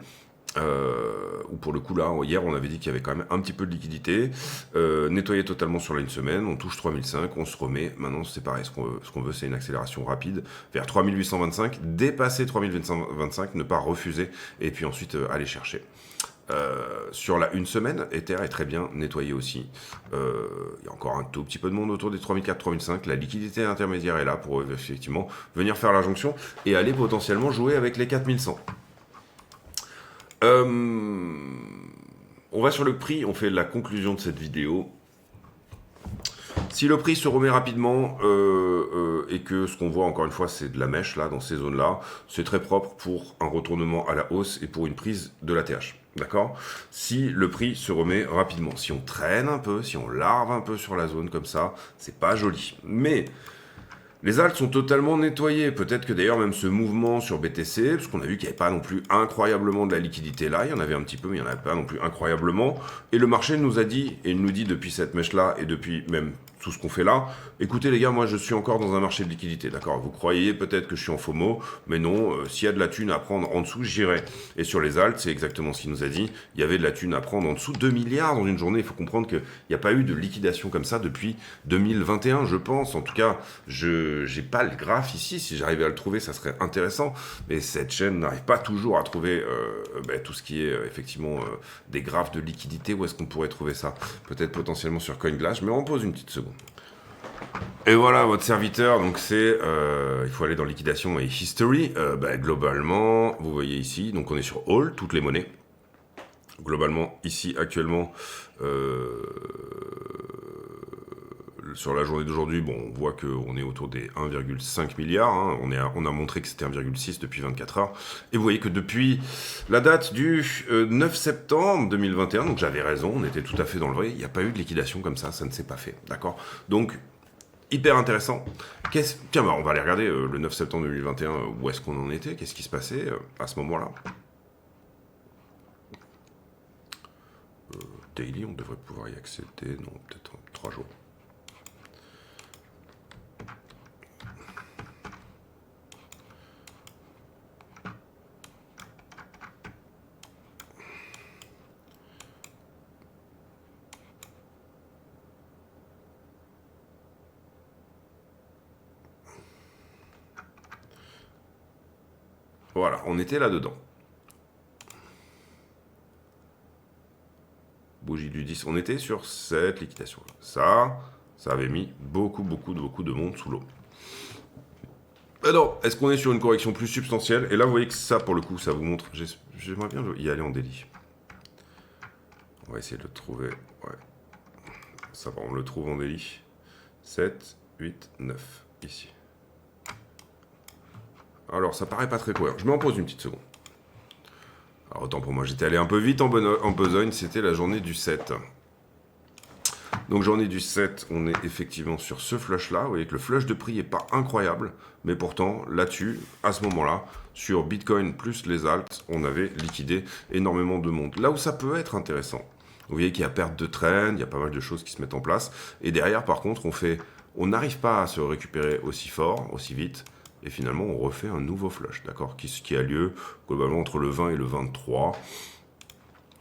Speaker 1: Ou pour le coup là, hier on avait dit qu'il y avait quand même un petit peu de liquidité, nettoyé totalement sur la une semaine, on touche 3005, on se remet, maintenant c'est pareil, ce qu'on veut c'est une accélération rapide vers 3825, dépasser 3825, ne pas refuser, et puis ensuite aller chercher. Sur la une semaine, Ether est très bien nettoyé aussi. Il y a encore un tout petit peu de monde autour des 3004-3005. La liquidité intermédiaire est là pour effectivement venir faire la jonction et aller potentiellement jouer avec les 4100. On va sur le prix, on fait la conclusion de cette vidéo. Si le prix se remet rapidement et que ce qu'on voit encore une fois c'est de la mèche là dans ces zones là, c'est très propre pour un retournement à la hausse et pour une prise de l'ATH. D'accord? Si le prix se remet rapidement, si on traîne un peu, si on larve un peu sur la zone comme ça, c'est pas joli. Mais les altes sont totalement nettoyées. Peut-être que d'ailleurs même ce mouvement sur BTC, parce qu'on a vu qu'il n'y avait pas non plus incroyablement de la liquidité là, il y en avait un petit peu, mais il n'y en avait pas non plus incroyablement. Et le marché nous a dit, et il nous dit depuis cette mèche-là, et depuis même tout ce qu'on fait là. Écoutez les gars, moi je suis encore dans un marché de liquidité, d'accord? Vous croyez peut-être que je suis en FOMO, mais non, s'il y a de la thune à prendre en dessous, j'irai. Et sur les alts, c'est exactement ce qu'il nous a dit, il y avait de la thune à prendre en dessous, 2 milliards dans une journée. Il faut comprendre qu'il n'y a pas eu de liquidation comme ça depuis 2021, je pense. En tout cas, je n'ai pas le graphe ici, si j'arrivais à le trouver, ça serait intéressant. Mais cette chaîne n'arrive pas toujours à trouver tout ce qui est effectivement des graphes de liquidité. Où est-ce qu'on pourrait trouver ça? Peut-être potentiellement sur CoinGlass, mais on pose une petite seconde. Et voilà votre serviteur, donc c'est, il faut aller dans liquidation et history, globalement, vous voyez ici, donc on est sur all, toutes les monnaies. Globalement, ici actuellement, sur la journée d'aujourd'hui, bon, on voit qu'on est autour des 1,5 milliard, hein. On a montré que c'était 1,6 depuis 24 heures, et vous voyez que depuis la date du 9 septembre 2021, donc j'avais raison, on était tout à fait dans le vrai, il n'y a pas eu de liquidation comme ça ne s'est pas fait, d'accord? Donc, hyper intéressant. Tiens, on va aller regarder le 9 septembre 2021, où est-ce qu'on en était, qu'est-ce qui se passait à ce moment-là. Daily, on devrait pouvoir y accéder, non, peut-être 3 jours. Voilà, on était là-dedans. Bougie du 10, on était sur cette liquidation-là. Ça avait mis beaucoup de monde sous l'eau. Alors, est-ce qu'on est sur une correction plus substantielle? Et là, vous voyez que ça, pour le coup, ça vous montre... J'aimerais bien y aller en délit. On va essayer de le trouver. Ouais. Ça va, on le trouve en délit. 7, 8, 9, ici. Alors, ça paraît pas très cohérent. Je m'en pose une petite seconde. Alors, autant pour moi, j'étais allé un peu vite en besogne, c'était la journée du 7. Donc, journée du 7, on est effectivement sur ce flush-là. Vous voyez que le flush de prix n'est pas incroyable, mais pourtant, là-dessus, à ce moment-là, sur Bitcoin plus les alts, on avait liquidé énormément de monde. Là où ça peut être intéressant, vous voyez qu'il y a perte de trend, il y a pas mal de choses qui se mettent en place. Et derrière, par contre, on n'arrive pas à se récupérer aussi fort, aussi vite. Et finalement, on refait un nouveau flush, d'accord, qui a lieu globalement entre le 20 et le 23.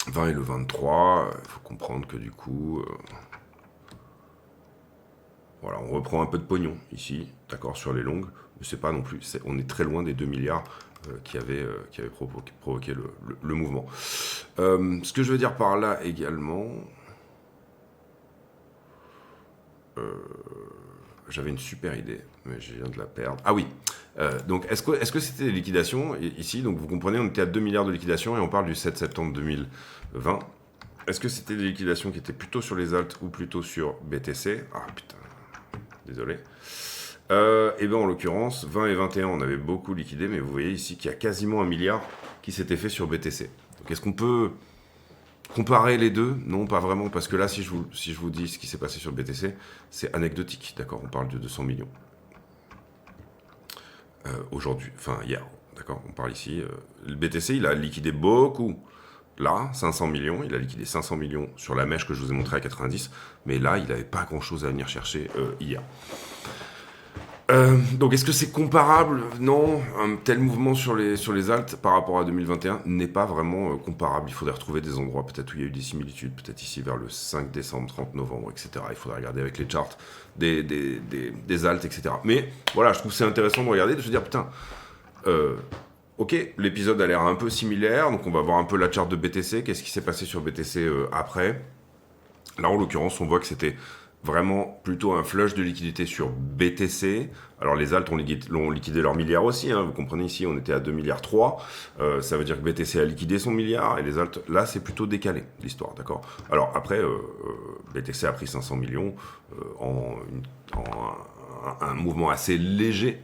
Speaker 1: 20 et le 23, il faut comprendre que du coup... voilà, on reprend un peu de pognon ici, d'accord, sur les longues. Mais c'est pas non plus... on est très loin des 2 milliards qui avaient provoqué le mouvement. Ce que je veux dire par là également... j'avais une super idée, mais je viens de la perdre. Ah oui, donc est-ce que c'était des liquidations ici? Donc vous comprenez, on était à 2 milliards de liquidations et on parle du 7 septembre 2020. Est-ce que c'était des liquidations qui étaient plutôt sur les alts ou plutôt sur BTC? Ah putain, désolé. Et bien en l'occurrence, 20 et 21, on avait beaucoup liquidé, mais vous voyez ici qu'il y a quasiment 1 milliard qui s'était fait sur BTC. Donc est-ce qu'on peut... comparer les deux? Non, pas vraiment, parce que là, si je vous dis ce qui s'est passé sur BTC, c'est anecdotique, d'accord? On parle de 200 millions. Aujourd'hui, enfin hier, d'accord? On parle ici, le BTC, il a liquidé beaucoup. Là, 500 millions, il a liquidé 500 millions sur la mèche que je vous ai montré à 90, mais là, il n'avait pas grand-chose à venir chercher hier. Donc est-ce que c'est comparable? Non, un tel mouvement sur les alts par rapport à 2021 n'est pas vraiment comparable. Il faudrait retrouver des endroits peut-être où il y a eu des similitudes, peut-être ici vers le 5 décembre, 30 novembre, etc. Il faudrait regarder avec les charts des alts, etc. Mais voilà, je trouve que c'est intéressant de regarder, de se dire, putain, ok, l'épisode a l'air un peu similaire, donc on va voir un peu la charte de BTC, qu'est-ce qui s'est passé sur BTC après. Là, en l'occurrence, on voit que c'était vraiment plutôt un flush de liquidité sur BTC. Alors les alts l'ont liquidé leur milliard aussi, hein. Vous comprenez ici, on était à 2 milliards 3. Ça veut dire que BTC a liquidé son milliard et les alts, là, c'est plutôt décalé, l'histoire, d'accord? Alors après, BTC a pris 500 millions en un mouvement assez léger.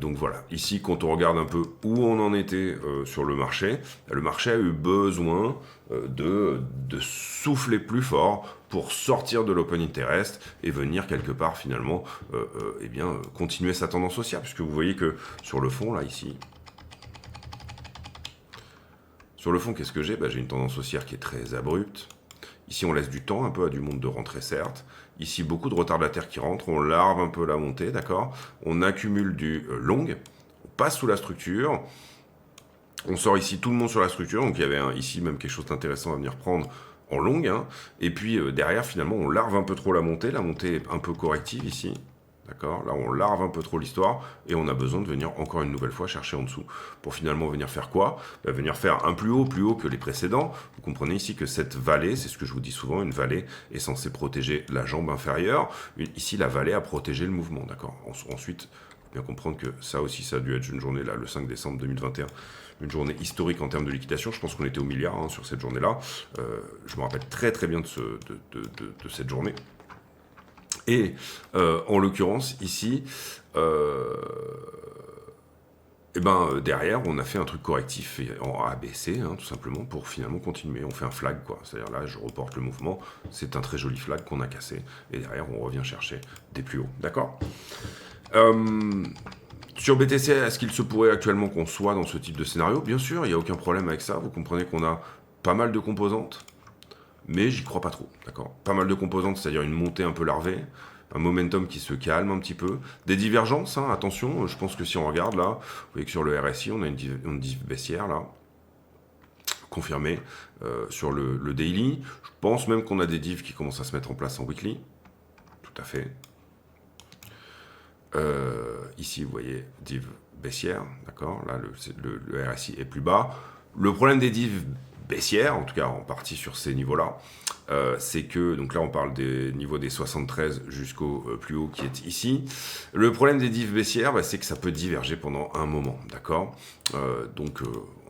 Speaker 1: Donc voilà, ici quand on regarde un peu où on en était sur le marché a eu besoin de souffler plus fort pour sortir de l'open interest et venir quelque part finalement continuer sa tendance haussière, puisque vous voyez que sur le fond là ici, sur le fond qu'est-ce que j'ai? J'ai une tendance haussière qui est très abrupte. Ici on laisse du temps un peu à du monde de rentrer certes, Ici, beaucoup de retardataires qui rentrent, on larve un peu la montée, d'accord? On accumule du long, on passe sous la structure, on sort ici tout le monde sur la structure, donc il y avait ici même quelque chose d'intéressant à venir prendre en long, hein. Et puis derrière, finalement, on larve un peu trop la montée est un peu corrective ici. D'accord? Là, on larve un peu trop l'histoire et on a besoin de venir encore une nouvelle fois chercher en dessous pour finalement venir faire quoi? Venir faire un plus haut que les précédents. Vous comprenez ici que cette vallée, c'est ce que je vous dis souvent, une vallée est censée protéger la jambe inférieure. Ici, la vallée a protégé le mouvement. D'accord? Ensuite, bien comprendre que ça aussi, ça a dû être une journée là, le 5 décembre 2021, une journée historique en termes de liquidation. Je pense qu'on était au milliard hein, sur cette journée-là. Je me rappelle très très bien de cette journée. Et en l'occurrence, ici, derrière, on a fait un truc correctif en ABC, hein, tout simplement, pour finalement continuer. On fait un flag, quoi. C'est-à-dire là, je reporte le mouvement. C'est un très joli flag qu'on a cassé. Et derrière, on revient chercher des plus hauts. D'accord? Sur BTC, est-ce qu'il se pourrait actuellement qu'on soit dans ce type de scénario? Bien sûr, il n'y a aucun problème avec ça. Vous comprenez qu'on a pas mal de composantes. Mais j'y crois pas trop, d'accord? Pas mal de composantes, c'est-à-dire une montée un peu larvée, un momentum qui se calme un petit peu, des divergences, hein, attention, je pense que si on regarde là, vous voyez que sur le RSI, on a une div baissière là, confirmée sur le daily. Je pense même qu'on a des divs qui commencent à se mettre en place en weekly, tout à fait. Ici, vous voyez, div baissière, d'accord? Là, le RSI est plus bas. Le problème des divs baissière, en tout cas en partie sur ces niveaux-là, c'est que, donc là on parle des niveaux des 73 jusqu'au plus haut qui est ici. Le problème des divs baissières, c'est que ça peut diverger pendant un moment, d'accord? Donc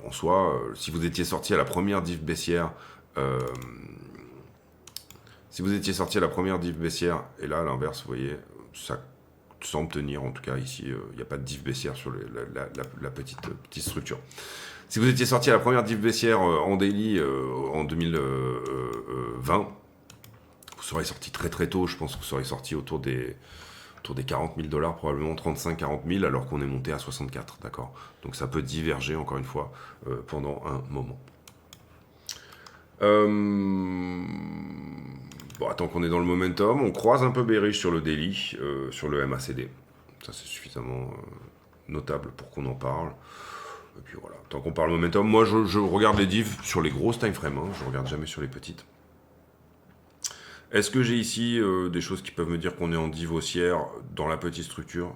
Speaker 1: en soi, si vous étiez sorti à la première div baissière, et là à l'inverse, vous voyez, ça semble tenir, en tout cas ici, il n'y a pas de div baissière sur la petite structure. Si vous étiez sorti à la première div baissière en daily en 2020, vous serez sorti très très tôt. Je pense que vous serez sorti autour des 40 000 $, probablement 35-40 000, alors qu'on est monté à 64, d'accord? Donc ça peut diverger, encore une fois, pendant un moment. Bon, tant qu'on est dans le momentum, on croise un peu bearish sur le daily, sur le MACD. Ça, c'est suffisamment notable pour qu'on en parle. Et puis voilà, tant qu'on parle momentum, moi je regarde les divs sur les grosses time frames, hein, je regarde jamais sur les petites. Est-ce que j'ai ici des choses qui peuvent me dire qu'on est en div haussière dans la petite structure?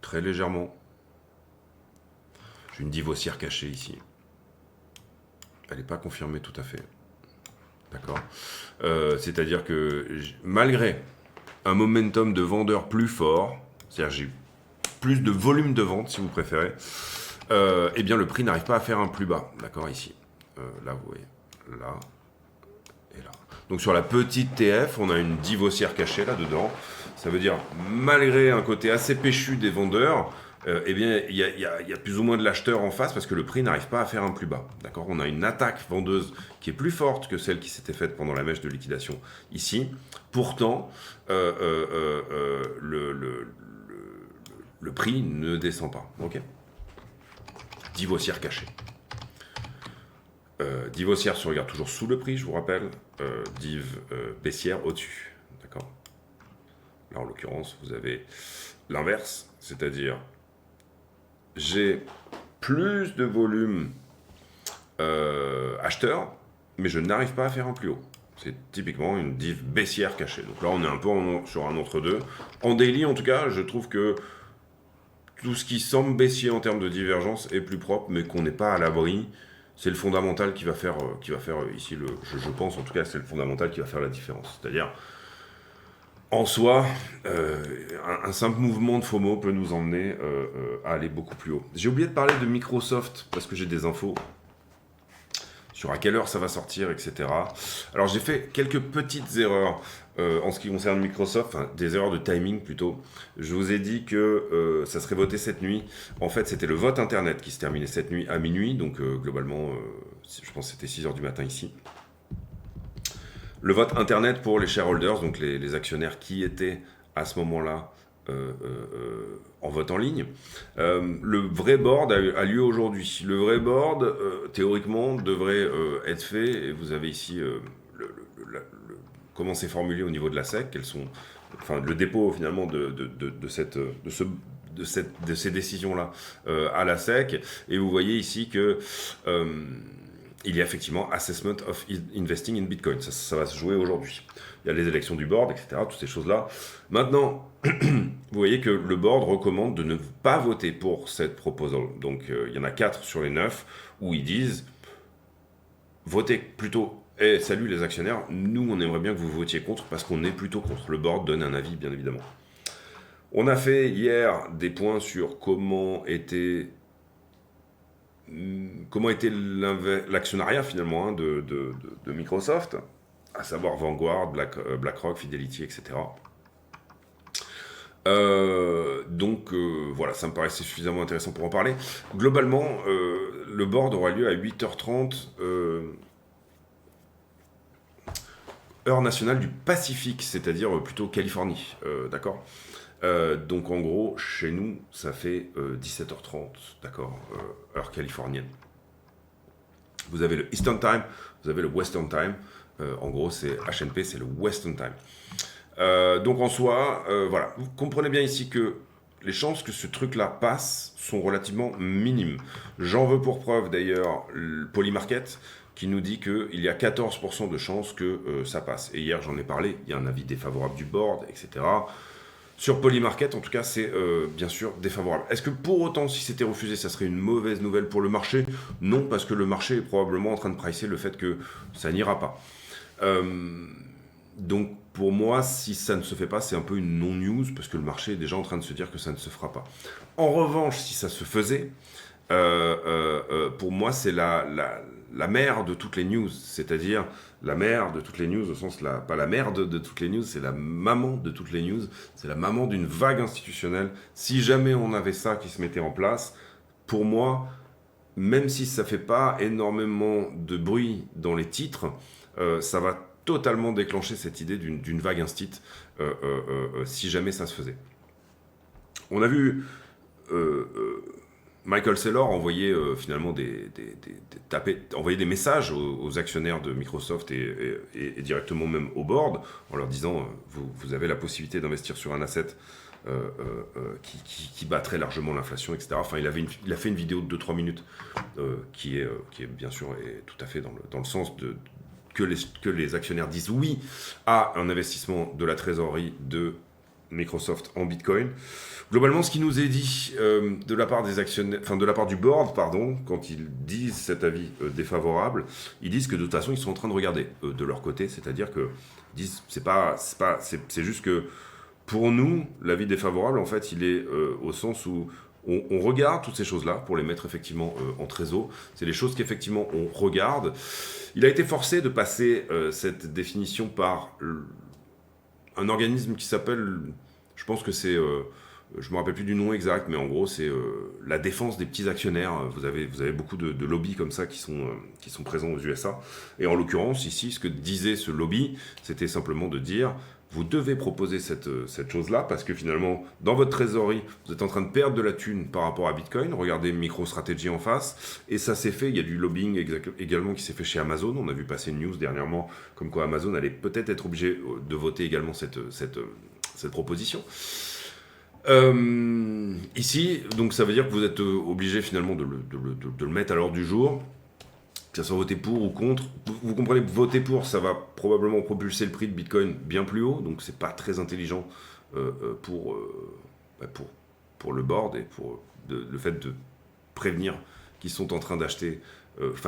Speaker 1: Très légèrement. J'ai une div haussière cachée ici. Elle n'est pas confirmée tout à fait. D'accord? C'est-à-dire que malgré un momentum de vendeur plus fort, c'est-à-dire j'ai plus de volume de vente si vous préférez, eh bien le prix n'arrive pas à faire un plus bas, d'accord, ici. Là, vous voyez, là et là. Donc sur la petite TF, on a une div haussière cachée là-dedans. Ça veut dire, malgré un côté assez péchu des vendeurs, eh bien, il y a plus ou moins de l'acheteur en face parce que le prix n'arrive pas à faire un plus bas. D'accord? On a une attaque vendeuse qui est plus forte que celle qui s'était faite pendant la mèche de liquidation ici. Pourtant, le prix ne descend pas. Ok? Div haussière cachée. Div haussière se regarde toujours sous le prix, je vous rappelle. Div baissière au-dessus. D'accord? Là, en l'occurrence, vous avez l'inverse, c'est-à-dire j'ai plus de volume acheteur, mais je n'arrive pas à faire un plus haut. C'est typiquement une div baissière cachée. Donc là, on est un peu sur un entre-deux. En daily, en tout cas, je trouve que tout ce qui semble baissier en termes de divergence est plus propre, mais qu'on n'est pas à l'abri. C'est le fondamental qui va faire ici, je pense en tout cas, c'est le fondamental qui va faire la différence. C'est-à-dire, en soi, un simple mouvement de FOMO peut nous emmener à aller beaucoup plus haut. J'ai oublié de parler de Microsoft, parce que j'ai des infos sur à quelle heure ça va sortir, etc. Alors j'ai fait quelques petites erreurs en ce qui concerne Microsoft, enfin des erreurs de timing plutôt. Je vous ai dit que ça serait voté cette nuit. En fait, c'était le vote internet qui se terminait cette nuit à minuit, donc globalement, je pense que c'était 6h du matin ici. Le vote internet pour les shareholders, donc les actionnaires qui étaient à ce moment-là en vote en ligne. Le vrai board a lieu aujourd'hui. Le vrai board, théoriquement, devrait être fait. Et vous avez ici comment c'est formulé au niveau de la SEC, quels sont, enfin, le dépôt finalement de ces décisions-là à la SEC. Et vous voyez ici que il y a effectivement Assessment of Investing in Bitcoin. Ça va se jouer aujourd'hui. Il y a les élections du board, etc., toutes ces choses-là. Maintenant, vous voyez que le board recommande de ne pas voter pour cette proposal. Donc, il y en a 4 sur les 9 où ils disent votez plutôt. Et salut les actionnaires, nous on aimerait bien que vous votiez contre parce qu'on est plutôt contre. Le board donne un avis, bien évidemment. On a fait hier des points sur comment était l'actionnariat finalement de Microsoft, à savoir Vanguard, BlackRock, Fidelity, etc. Donc voilà, ça me paraissait suffisamment intéressant pour en parler. Globalement, le board aura lieu à 8h30 heure nationale du Pacifique, c'est-à-dire plutôt Californie, d'accord. Donc en gros, chez nous, ça fait 17h30, d'accord, heure californienne. Vous avez le Eastern Time, vous avez le Western Time. En gros, c'est HNP, c'est le Western Time. Donc en soi, voilà, vous comprenez bien ici que les chances que ce truc-là passe sont relativement minimes. J'en veux pour preuve d'ailleurs Polymarket qui nous dit qu'il y a 14% de chances que ça passe. Et hier, j'en ai parlé, il y a un avis défavorable du board, etc. Sur Polymarket, en tout cas, c'est bien sûr défavorable. Est-ce que pour autant, si c'était refusé, ça serait une mauvaise nouvelle pour le marché? Non, parce que le marché est probablement en train de pricer le fait que ça n'ira pas. Donc, pour moi, si ça ne se fait pas, c'est un peu une non-news, parce que le marché est déjà en train de se dire que ça ne se fera pas. En revanche, si ça se faisait, pour moi, c'est la mère de toutes les news, c'est-à-dire la mère de toutes les news, au sens, pas la mère de toutes les news, c'est la maman de toutes les news, c'est la maman d'une vague institutionnelle. Si jamais on avait ça qui se mettait en place, pour moi, même si ça ne fait pas énormément de bruit dans les titres, ça va totalement déclencher cette idée d'une vague instit, si jamais ça se faisait. On a vu Michael Saylor envoyer finalement envoyer des messages aux actionnaires de Microsoft et directement même au board en leur disant vous avez la possibilité d'investir sur un asset qui battrait largement l'inflation, etc. Enfin, il a fait une vidéo de 2-3 minutes qui est bien sûr tout à fait dans le sens que les actionnaires disent oui à un investissement de la trésorerie de Microsoft en Bitcoin. Globalement, ce qui nous est dit de la part des actionnaires, enfin de la part du board, pardon, quand ils disent cet avis défavorable, ils disent que de toute façon ils sont en train de regarder de leur côté, c'est-à-dire que disent c'est juste que pour nous l'avis défavorable en fait il est au sens où on regarde toutes ces choses-là pour les mettre effectivement en trésor. C'est les choses qu'effectivement on regarde. Il a été forcé de passer cette définition par un organisme qui s'appelle, je pense que c'est, je me rappelle plus du nom exact, mais en gros c'est la défense des petits actionnaires. Vous avez beaucoup de lobbies comme ça qui sont présents aux USA. Et en l'occurrence ici, ce que disait ce lobby, c'était simplement de dire vous devez proposer cette chose-là parce que finalement, dans votre trésorerie, vous êtes en train de perdre de la thune par rapport à Bitcoin. Regardez MicroStrategy en face. Et ça s'est fait. Il y a du lobbying également qui s'est fait chez Amazon. On a vu passer une news dernièrement comme quoi Amazon allait peut-être être obligé de voter également cette proposition. Ici, donc ça veut dire que vous êtes obligé finalement de le mettre à l'ordre du jour. Que ça soit voté pour ou contre, vous comprenez, voter pour, ça va probablement propulser le prix de Bitcoin bien plus haut, donc c'est pas très intelligent pour le board et pour le fait de prévenir qu'ils sont en train d'acheter,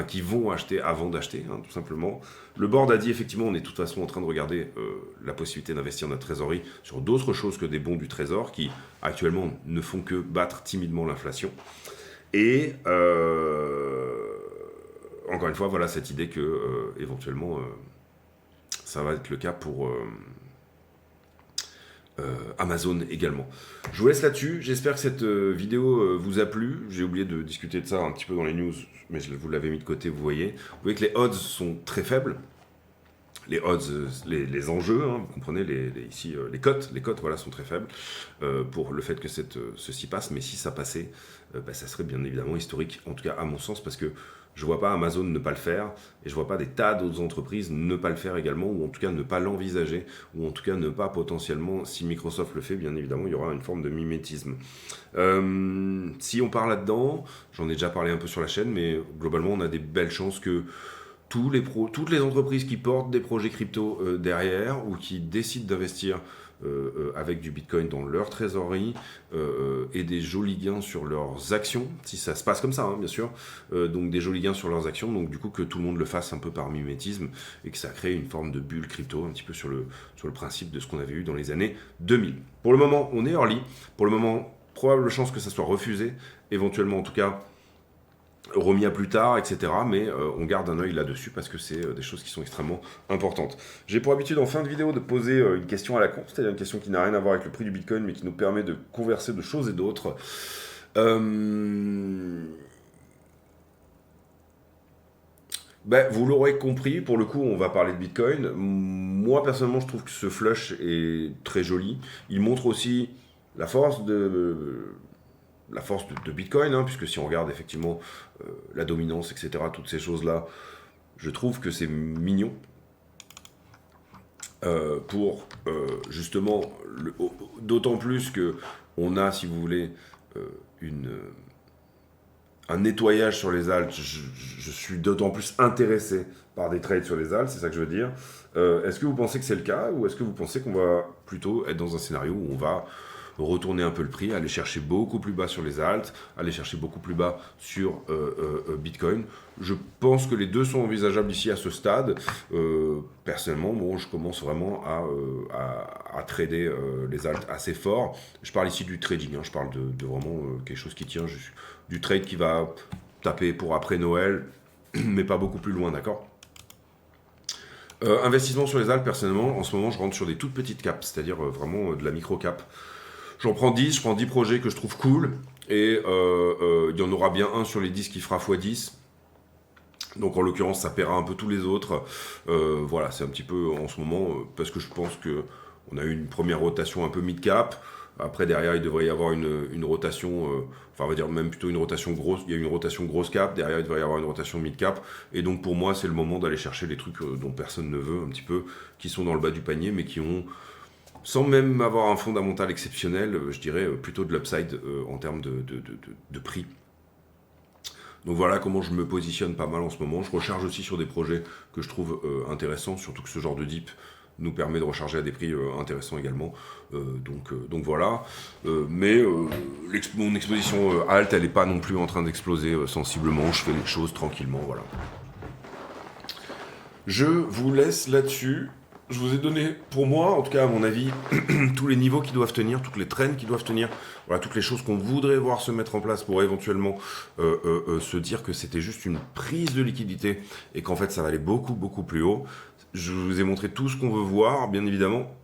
Speaker 1: qu'ils vont acheter avant d'acheter, hein, tout simplement. Le board a dit effectivement, on est de toute façon en train de regarder la possibilité d'investir notre trésorerie sur d'autres choses que des bons du trésor qui actuellement ne font que battre timidement l'inflation. Et encore une fois, voilà cette idée que éventuellement ça va être le cas pour Amazon également. Je vous laisse là-dessus. J'espère que cette vidéo vous a plu. J'ai oublié de discuter de ça un petit peu dans les news, mais vous l'avez mis de côté, vous voyez. Vous voyez que les odds sont très faibles. les odds, les enjeux, hein, vous comprenez, ici, les cotes, voilà, sont très faibles pour le fait que ceci passe. Mais si ça passait, ça serait bien évidemment historique, en tout cas à mon sens, parce que je vois pas Amazon ne pas le faire, et je vois pas des tas d'autres entreprises ne pas le faire également, ou en tout cas ne pas l'envisager, ou en tout cas ne pas potentiellement, si Microsoft le fait, bien évidemment, il y aura une forme de mimétisme. Si on part là-dedans, j'en ai déjà parlé un peu sur la chaîne, mais globalement, on a des belles chances que toutes les entreprises qui portent des projets crypto derrière ou qui décident d'investir avec du Bitcoin dans leur trésorerie et des jolis gains sur leurs actions, si ça se passe comme ça, hein, bien sûr, donc des jolis gains sur leurs actions, donc du coup que tout le monde le fasse un peu par mimétisme et que ça crée une forme de bulle crypto, un petit peu sur le principe de ce qu'on avait eu dans les années 2000. Pour le moment, on est early, pour le moment, probable chance que ça soit refusé, éventuellement en tout cas, remis à plus tard, etc. Mais on garde un œil là-dessus parce que c'est des choses qui sont extrêmement importantes. J'ai pour habitude en fin de vidéo de poser une question à la con, c'est-à-dire une question qui n'a rien à voir avec le prix du Bitcoin, mais qui nous permet de converser de choses et d'autres. Vous l'aurez compris, pour le coup, on va parler de Bitcoin. Moi, personnellement, je trouve que ce flush est très joli. Il montre aussi la force de Bitcoin, hein, puisque si on regarde effectivement la dominance, etc., toutes ces choses-là, je trouve que c'est mignon pour justement, d'autant plus que on a, si vous voulez, un nettoyage sur les alts. Je suis d'autant plus intéressé par des trades sur les alts, c'est ça que je veux dire. Est-ce que vous pensez que c'est le cas, ou est-ce que vous pensez qu'on va plutôt être dans un scénario où on va retourner un peu le prix, aller chercher beaucoup plus bas sur les alts, aller chercher beaucoup plus bas sur Bitcoin? Je pense que les deux sont envisageables ici à ce stade. Personnellement, bon, je commence vraiment à trader les alts assez fort. Je parle ici du trading, hein, je parle de vraiment quelque chose qui tient, du trade qui va taper pour après Noël, mais pas beaucoup plus loin, d'accord? Investissement sur les alts, personnellement, en ce moment, je rentre sur des toutes petites caps, c'est-à-dire vraiment de la micro-cap. J'en prends 10, je prends 10 projets que je trouve cool, et il y en aura bien un sur les 10 qui fera x10. Donc en l'occurrence, ça paiera un peu tous les autres. Voilà, c'est un petit peu en ce moment, parce que je pense qu'on a eu une première rotation un peu mid-cap. Après, derrière, il devrait y avoir une rotation, enfin, on va dire même plutôt une rotation grosse. Il y a une rotation grosse cap, derrière, il devrait y avoir une rotation mid-cap. Et donc, pour moi, c'est le moment d'aller chercher les trucs dont personne ne veut, un petit peu, qui sont dans le bas du panier, mais qui ont, sans même avoir un fondamental exceptionnel, je dirais plutôt de l'upside en termes de prix. Donc voilà comment je me positionne pas mal en ce moment. Je recharge aussi sur des projets que je trouve intéressants, surtout que ce genre de dip nous permet de recharger à des prix intéressants également. Donc voilà. Mais mon exposition alt, elle n'est pas non plus en train d'exploser sensiblement. Je fais les choses tranquillement, voilà. Je vous laisse là-dessus. Je vous ai donné, pour moi, en tout cas à mon avis, tous les niveaux qui doivent tenir, toutes les trends qui doivent tenir, voilà, toutes les choses qu'on voudrait voir se mettre en place pour éventuellement se dire que c'était juste une prise de liquidité et qu'en fait ça va aller beaucoup, beaucoup plus haut. Je vous ai montré tout ce qu'on veut voir, bien évidemment,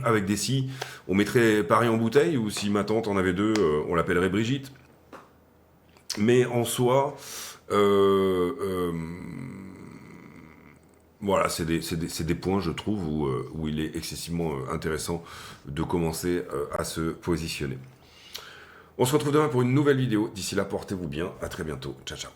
Speaker 1: avec des si. On mettrait Paris en bouteille, ou si ma tante en avait deux, on l'appellerait Brigitte. Mais en soi... voilà, c'est des points, je trouve, où il est excessivement intéressant de commencer à se positionner. On se retrouve demain pour une nouvelle vidéo. D'ici là, portez-vous bien. À très bientôt. Ciao, ciao.